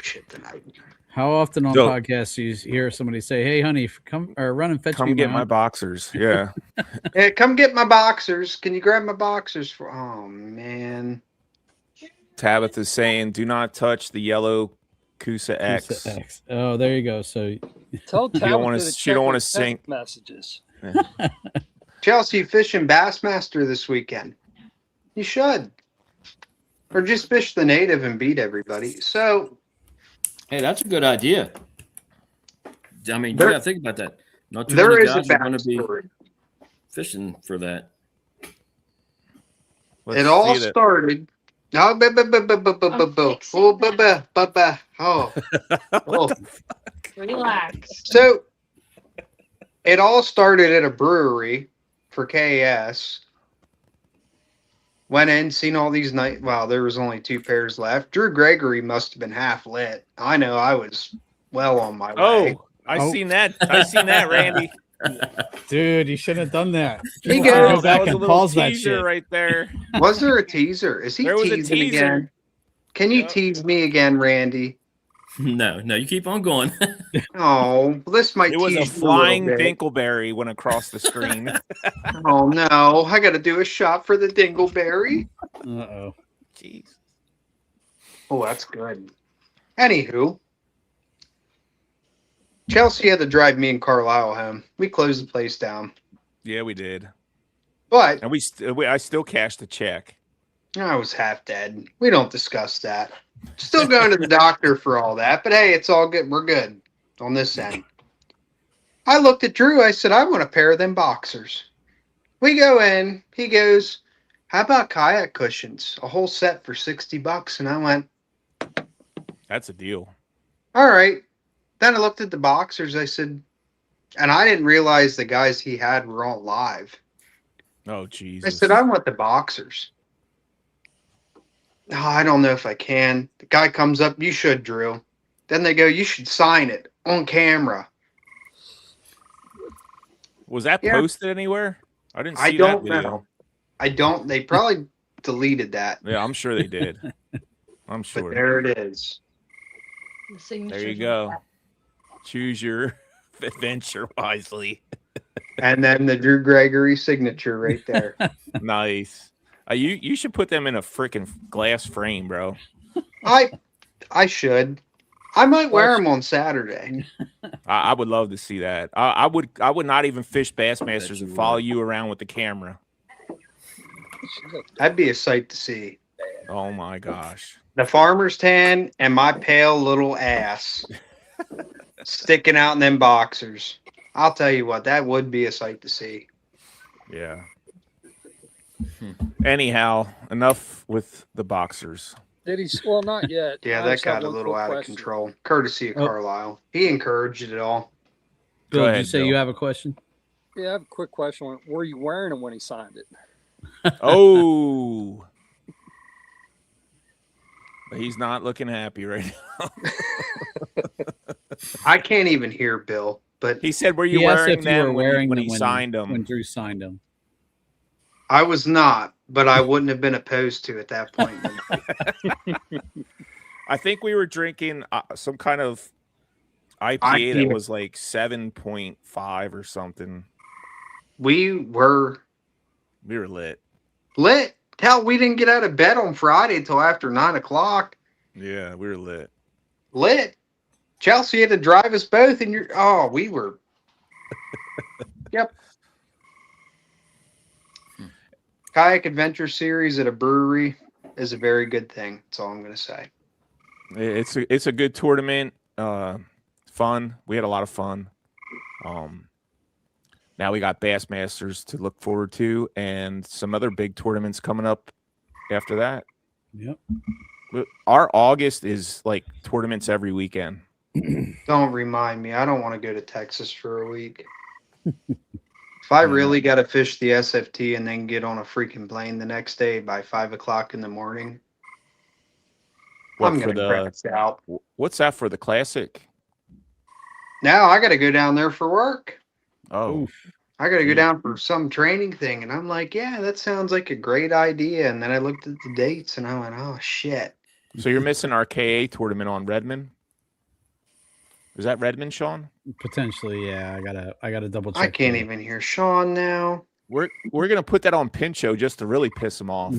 shit tonight. How often on So- podcasts do you hear somebody say, "Hey, honey, come or run and fetch Come me get my own-" boxers. Yeah. Hey, come get my boxers. Can you grab my boxers for? Oh man. Tabitha's saying, do not touch the yellow Kusa X. Kusa X. Oh, there you go. So Tell don't Tabitha wanna- to she don't check wanna her sink. text messages. Chelsea fishing Bassmaster this weekend. You should. Or just fish the native and beat everybody. So Hey, that's a good idea. I mean, There- you got to think about that. Not too there many is a guys are going to be backstory. fishing for that. Let's It all see that. started. Oh, oh. Relax. So it all started at a brewery for KS. Went in, seen all these night. Wow, there was only 2 pairs left. Drew Gregory must have been half lit. I know I was well on my way. Oh, I seen that. I seen that, Randy. dude, you shouldn't have done that. He People should goes- go that back was a and little pause that teaser shit. right there. Was there a teaser? Is he There was a teasing teaser. again? Can you Yep. tease me again, Randy? No, you keep on going. Oh, this might It was a tease you flying little bit. Dinkleberry went across the screen. Oh no, I got to do a shot for the Dingleberry. Uh-oh. Jeez. Oh, that's good. Anywho, Chelsea had to drive me and Carlisle home. We closed the place down, Yeah, we did. but And I still cashed the check. I was half dead. We don't discuss that. Still going to the doctor for all that, but hey, it's all good. We're good on this end. I looked at Drew. I said, I want a pair of them boxers. We go in. He goes, how about kayak cushions? A whole set for $60. And I went, That's a deal. all right. Then I looked at the boxers. I said, and I didn't realize the guys he had were all live. Oh, Jesus. I said, I want the boxers. Oh, I don't know if I can. The guy comes up, you should, Drew. Then they go, you should sign it on camera. Was that Yeah. posted anywhere? I didn't see I don't that video. know. I don't. They probably deleted that. Yeah, I'm sure they did. I'm But sure. there it is. There you go. Choose your adventure wisely. And then the Drew Gregory signature right there. Nice. You should put them in a freaking glass frame, bro. I should. I might wear them on Saturday. I would love to see that. I would not even fish Bassmasters and follow you around with the camera. That'd be a sight to see. Oh my gosh. The farmer's tan and my pale little ass sticking out in them boxers. I'll tell you what, that would be a sight to see. Yeah. Anyhow, enough with the boxers. Did he? Well, not yet. Yeah, I that just have got a one little quick out of question. control. Courtesy of Oh. Carlisle. He encouraged it all. Go Bill, did ahead, you say Bill. you have a question? Yeah, I have a quick question. Were you wearing them when he signed it? Oh. But he's not looking happy right now. I can't even hear Bill, but He said, were you He asked wearing if you were them wearing when them he signed them? when Drew signed them. I was not, but I wouldn't have been opposed to at that point. I think we were drinking some kind of IPA that was like 7.5 or something. We were lit. Lit. Hell, we didn't get out of bed on Friday until after 9 o'clock. Yeah, we were lit. Lit. Chelsea had to drive us both, and we were. Yep. Kayak Adventure Series at a brewery is a very good thing. That's all I'm going to say. It's a good tournament. Fun. We had a lot of fun. Now we got Bassmasters to look forward to, and some other big tournaments coming up after that. Yep. Our August is like tournaments every weekend. Don't remind me. I don't want to go to Texas for a week. If I really got to fish the SFT and then get on a freaking plane the next day by 5 o'clock in the morning, I'm going to crash out. What's that for the Classic? Now I got to go down there for work. Oh. I got to go down for some training thing. And I'm like, yeah, that sounds like a great idea. And then I looked at the dates and I went, oh, shit. So you're missing our KA tournament on Redmond? Is that Redmond, Sean? Potentially, yeah. I gotta double check. I can't even hear Sean now. We're gonna put that on Pincho just to really piss him off.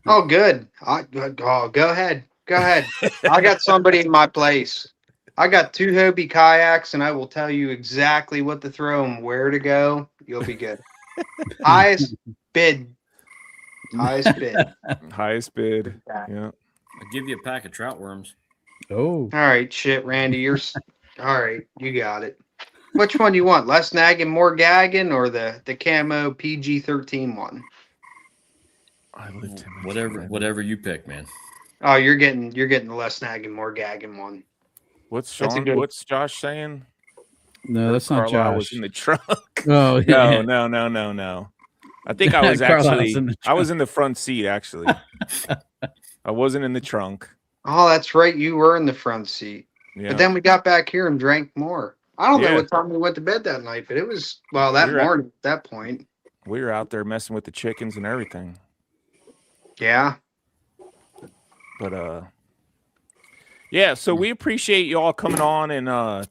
Oh, good. Go ahead. Go ahead. I got somebody in my place. I got 2 Hobie kayaks, and I will tell you exactly what to throw and where to go. You'll be good. Highest bid. Highest bid. Highest bid. Yeah. I'll give you a pack of trout worms. Oh. All right, shit, Randy. You're all right. You got it. Which one you want? Less nagging, more gagging, or the camo PG-13 one? Whatever you pick, man. Oh, you're getting the less nagging, more gagging one. What's Josh saying? No, that's not Josh. I was in the trunk. Oh, yeah. No. I think I was actually I was in the front seat actually. I wasn't in the trunk. Oh, that's right. You were in the front seat. Yeah. But then we got back here and drank more. I don't know what time we went to bed that night, but it was morning at that point. We were out there messing with the chickens and everything. Yeah. But so we appreciate you all coming on, and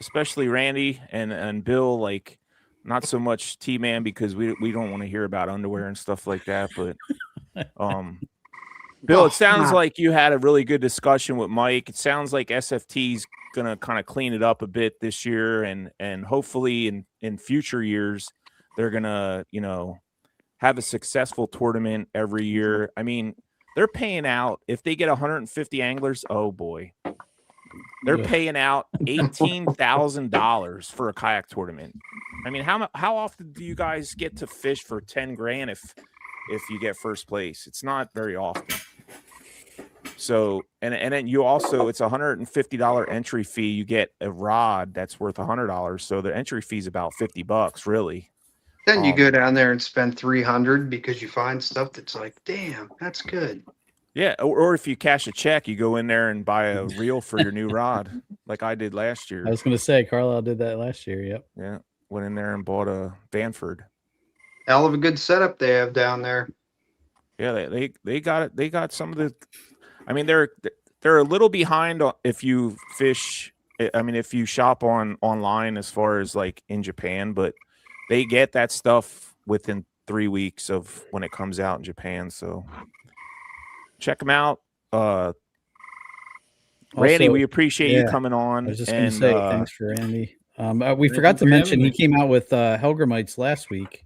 especially Randy and Bill, like not so much T-Man because we don't want to hear about underwear and stuff like that, but Bill, it sounds like you had a really good discussion with Mike. It sounds like SFT's going to kind of clean it up a bit this year, and hopefully in future years they're going to, have a successful tournament every year. I mean, they're paying out, if they get 150 anglers, oh boy. They're paying out $18,000 for a kayak tournament. I mean, how often do you guys get to fish for 10 grand if you get first place? It's not very often. So, and then you also, it's $150 entry fee. You get a rod that's worth $100. So the entry fee is about $50, really. Then you go down there and spend $300 because you find stuff that's like, damn, that's good. Yeah, or if you cash a check, you go in there and buy a reel for your new rod, like I did last year. I was going to say, Carlisle did that last year. Yep. Yeah, went in there and bought a Vanford. Hell of a good setup they have down there. Yeah, they got it. They got some of the. I mean, they're a little behind if you fish. I mean, if you shop online as far as like in Japan, but they get that stuff within 3 weeks of when it comes out in Japan. So check them out. Randy, we appreciate you coming on. I was just going to say thanks for Randy. We forgot to mention he came out with Helgramites last week.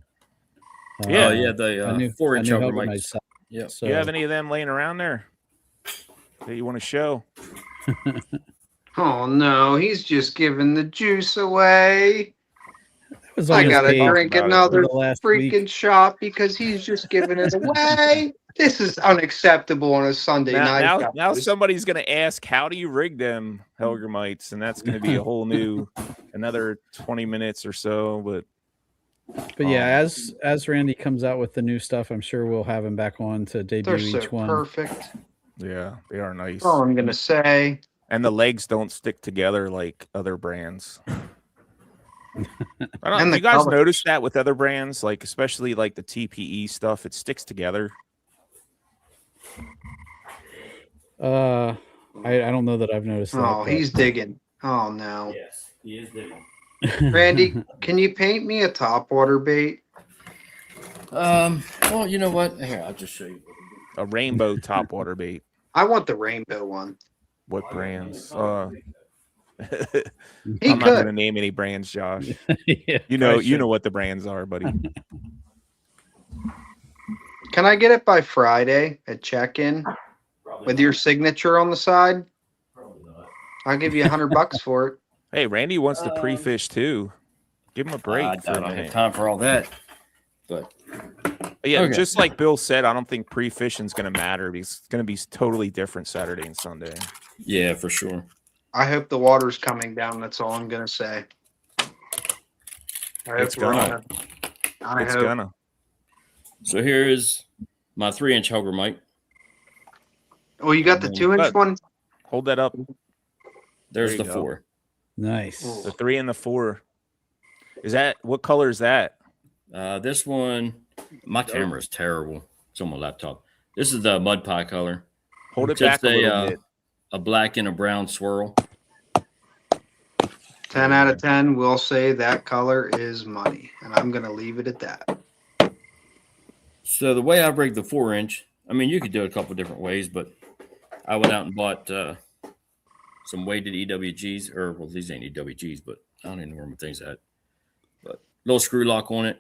The 4-inch Helgramites. Yeah. So, do you have any of them laying around there that you want to show? Oh no, he's just giving the juice away. I gotta drink another freaking shot because he's just giving it away. This is unacceptable on a Sunday night. Now somebody's gonna ask, how do you rig them Helgramites? And that's gonna be a whole new another 20 minutes or so. But yeah, as Randy comes out with the new stuff, I'm sure we'll have him back on to debut each one. Perfect. Yeah, they are nice. Oh, I'm gonna say. And the legs don't stick together like other brands. I don't And know. the You guys colors. notice that with other brands, like especially like the TPE stuff, it sticks together. I don't know that I've noticed that. Oh, he's digging. Oh no. Yes, he is digging. Randy, can you paint me a topwater bait? Well, you know what? Here, I'll just show you. A rainbow topwater bait. I want the rainbow one. What brands? He I'm not going to could. name any brands, Josh. Yeah, You know probably what the brands are, buddy. Can I get it by Friday at check-in with your signature on the side? I'll give you $100 for it. Hey, Randy wants to pre-fish too. Give him a break I for a don't have minute. time for all that. But Yeah, Okay. just like Bill said, I don't think pre-fishing is going to matter because it's going to be totally different Saturday and Sunday. yeah, for sure. I hope the water's coming down. That's all I'm gonna say. I hope It's we're gonna. on I It's hope. gonna. So here is my 3-inch Hugger Mike. Oh, you got the 2-inch Good. one? Hold that up. There's There you the go. 4. Nice. The 3 and the 4. Is that what color is that? This one, my camera is terrible. It's on my laptop. This is the mud pie color. Hold it Just back a little bit. a black and a brown swirl. 10 out of 10 will say that color is money. And I'm gonna leave it at that. So the way I break the 4-inch, I mean, you could do it a couple different ways, but I went out and bought some weighted EWGs, or well, these ain't EWGs, but I don't even know where my thing's at. But little screw lock on it,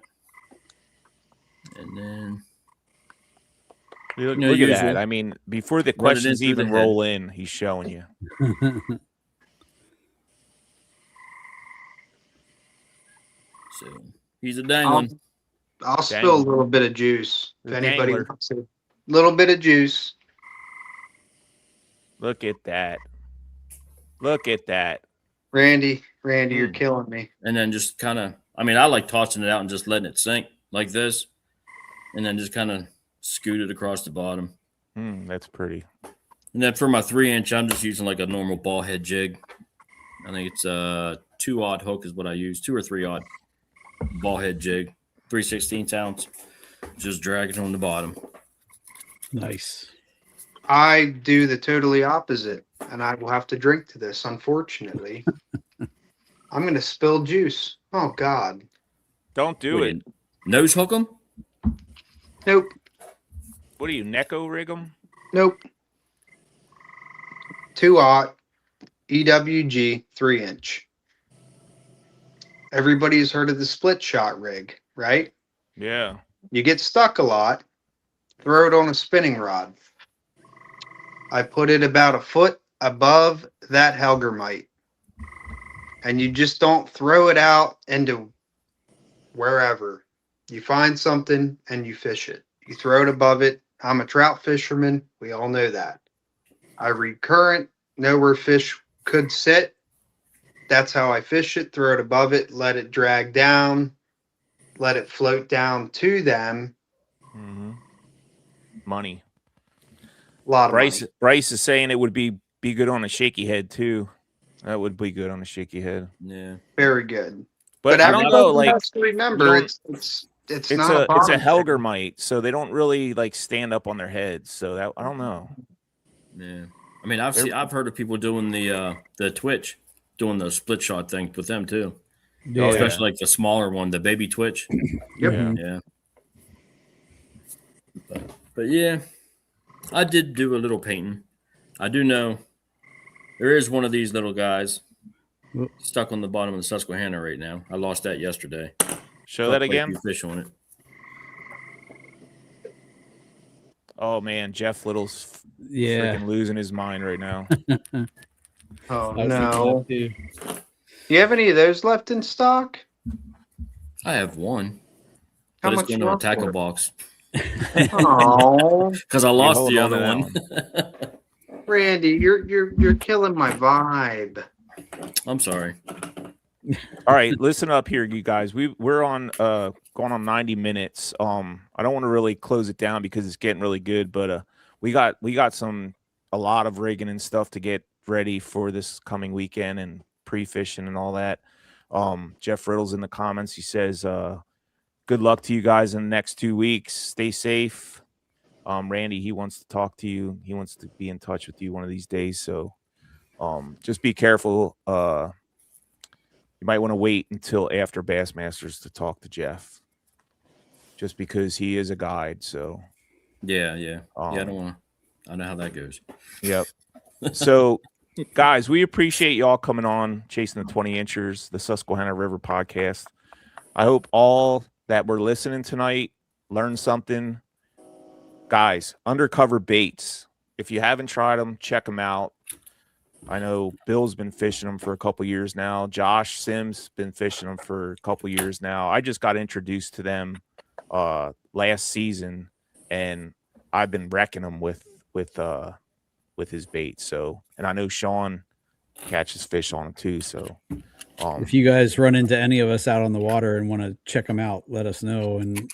and then Look, know, look at usual. that. I mean, before the Run it questions into the even head. roll in, he's showing you. so he's a dangling. I'll spill a Dangler. little bit of juice if The anybody dangler. wants it. Little bit of juice. Look at that. Look at that. Randy, you're Hmm. killing me. And then just kind of, I mean, I like tossing it out and just letting it sink like this, and then just kind of scoot it across the bottom. That's pretty. And then for my 3-inch, I'm just using like a normal ball head jig. I think it's a 2-aught hook is what I use, 2 or 3-aught ball head jig, 3/16 ounce. Just drag it on the bottom. Nice. I do the totally opposite, and I will have to drink to this, unfortunately. I'm gonna spill juice. Oh God. Don't do it. Nose hook them? Nope. What are you, Necco rig 'em? Nope. 2-aught EWG 3-inch. Everybody's heard of the split shot rig, right? Yeah. You get stuck a lot, throw it on a spinning rod. I put it about a foot above that Helgermite. And you just don't throw it out into wherever. You find something and you fish it. You throw it above it. I'm a trout fisherman. We all know that. I read current, know where fish could sit. That's how I fish it. Throw it above it, let it drag down, let it float down to them. Mm-hmm. Money. A lot of Bryce money. Bryce is saying it would be good on a shaky head too. That would be good on a shaky head. Yeah. Very good. But I don't know, everybody like has to remember, you it's it's not a bottom thing. Helgermite, so they don't really like stand up on their heads. So that I don't know. Yeah. I mean, I've heard of people doing the Twitch, doing the split shot thing with them too. Yeah. Oh, Especially like the smaller one, the baby Twitch. Yep. Yeah. Yeah. But yeah, I did do a little painting. I do know there is one of these little guys stuck on the bottom of the Susquehanna right now. I lost that yesterday. Show Caught that quite a again. few fish on it. Oh man, Jeff Little's Yeah. freaking losing his mind right now. Oh I was thinking no. that too. You have any of those left in stock? I have one, How but it's much going you to a want tackle for it? box Oh, because I lost hold the on to other that one. Randy, you're killing my vibe. I'm sorry. All right, listen up here, you guys. We're on going on 90 minutes. I don't want to really close it down because it's getting really good, but we got a lot of rigging and stuff to get ready for this coming weekend and pre-fishing and all that. Jeff Riddle's in the comments. He says, good luck to you guys in the next 2 weeks. Stay safe. Randy, he wants to talk to you. He wants to be in touch with you one of these days. So just be careful. You might want to wait until after Bassmasters to talk to Jeff, just because he is a guide. So Yeah. I don't want to. I know how that goes. Yep. So, guys, we appreciate y'all coming on, Chasing the 20 Inchers, the Susquehanna River podcast. I hope all that were listening tonight learned something. Guys, undercover baits. If you haven't tried them, check them out. I know Bill's been fishing them for a couple years now. Josh Sims been fishing them for a couple years now. I just got introduced to them last season, and I've been wrecking them with his bait. So, and I know Sean catches fish on them too. So, if you guys run into any of us out on the water and want to check them out, let us know. And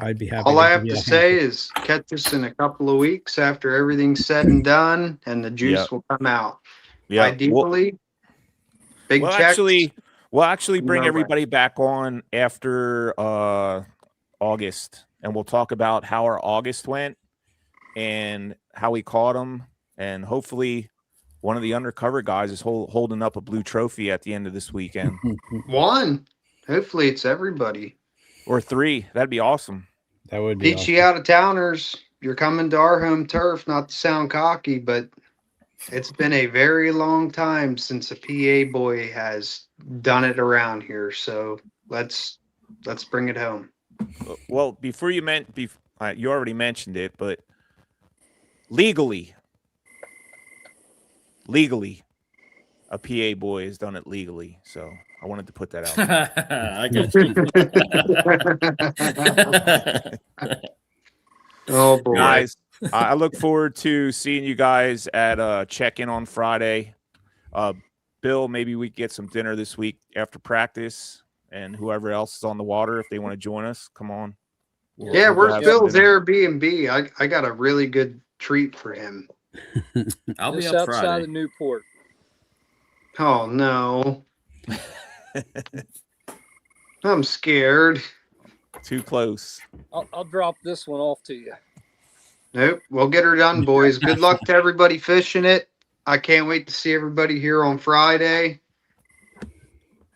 I'd be happy. All I have to say is catch us in a couple of weeks after everything's said and done, and the juice will come out. Yeah, ideally, big checks. We'll actually bring everybody back on after August, and we'll talk about how our August went and how we caught them, and hopefully one of the undercover guys is holding up a blue trophy at the end of this weekend. One. Hopefully it's everybody. Or 3. That'd be awesome. That would be Peachy out of towners. You're coming to our home turf, not to sound cocky, but it's been a very long time since a PA boy has done it around here. So let's bring it home. Well, before you you already mentioned it, but legally, a PA boy has done it legally. So I wanted to put that out. I got you. Oh boy, guys! I look forward to seeing you guys at check-in on Friday. Bill, maybe we get some dinner this week after practice, and whoever else is on the water, if they want to join us, come on. Where's Bill's Airbnb? I got a really good treat for him. I'll be Just up outside Friday. of Newport. Oh no. I'm scared. Too close. I'll drop this one off to you. Nope. We'll get her done, boys. Good luck to everybody fishing it. I can't wait to see everybody here on Friday.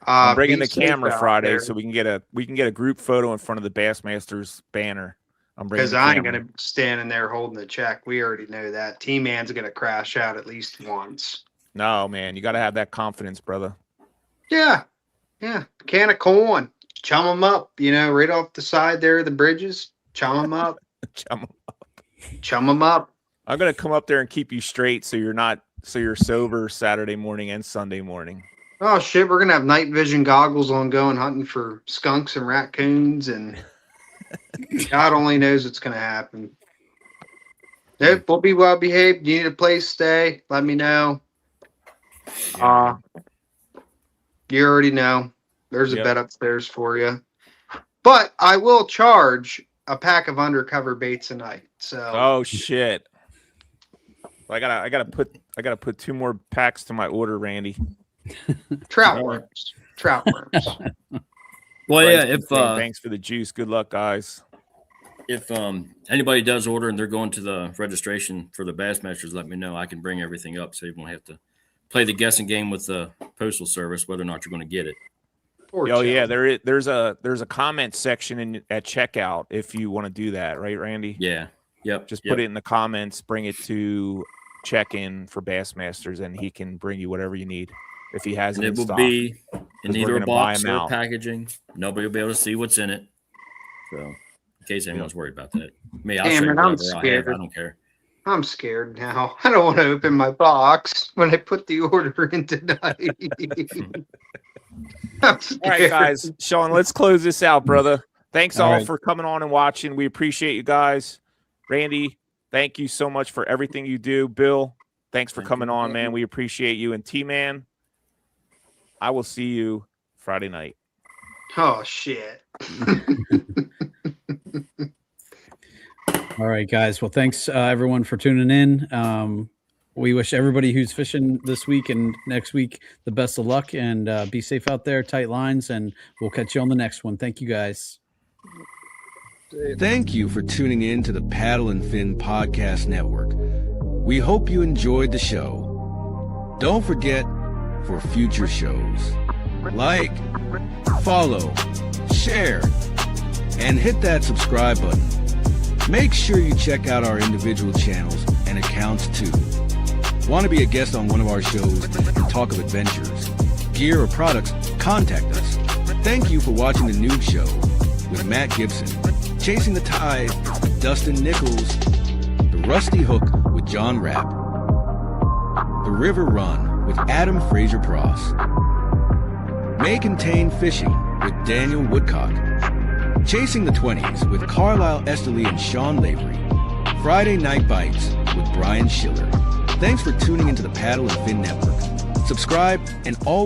I'm bringing the camera Friday so we can get a group photo in front of the Bassmasters banner. Because I ain't gonna be standing there holding the check. We already know that. T-Man's gonna crash out at least once. No, man, you got to have that confidence, brother. Yeah. Can of corn, chum them up. Right off the side there of the bridges. Chum them up. Chum them up. I'm gonna come up there and keep you straight so you're sober Saturday morning and Sunday morning. Oh shit, we're gonna have night vision goggles on, going hunting for skunks and raccoons, and God only knows what's gonna happen. Nope, we'll be well behaved. You need a place to stay, let me know. You already know. There's a bed upstairs for you. But I will charge a pack of undercover baits a night. So oh shit. I gotta put 2 more packs to my order, Randy. Trout worms. Well, yeah. If thanks for the juice. Good luck, guys. If anybody does order and they're going to the registration for the Bassmasters, let me know. I can bring everything up so you won't have to play the guessing game with the postal service whether or not you're going to get it. Yeah, there's a comment section at checkout if you want to do that, right, Randy? Yeah. Yep. Just put it in the comments, bring it to check-in for Bassmasters, and he can bring you whatever you need if he has it in stock. It will be in either a box or packaging. Nobody will be able to see what's in it. So, in case anyone's worried about that. Me, I'll show you whatever I have. I don't care. I'm scared now. I don't want to open my box when I put the order in tonight. All right, guys. Sean, let's close this out, brother. Thanks all for coming on and watching. We appreciate you guys. Randy, thank you so much for everything you do. Bill, thanks for coming on, man. We appreciate you. And T-Man, I will see you Friday night. Oh, shit. All right, guys. Well, thanks everyone for tuning in. We wish everybody who's fishing this week and next week the best of luck, and be safe out there, tight lines, and we'll catch you on the next one. Thank you, guys. Thank you for tuning in to the Paddle and Fin Podcast Network. We hope you enjoyed the show. Don't forget, for future shows, like, follow, share, and hit that subscribe button. Make sure you check out our individual channels and accounts too. Want to be a guest on one of our shows and talk of adventures, gear, or products? Contact us. Thank you for watching The Noob Show with Matt Gibson, Chasing the Tide with Dustin Nichols, The Rusty Hook with John Rapp, The River Run with Adam Fraser Pross, May Contain Fishing with Daniel Woodcock, Chasing the 20s with Carlisle Esterly and Sean Lavery, Friday Night Bites with Brian Schiller. Thanks for tuning into the Paddle and Fin Network. Subscribe and always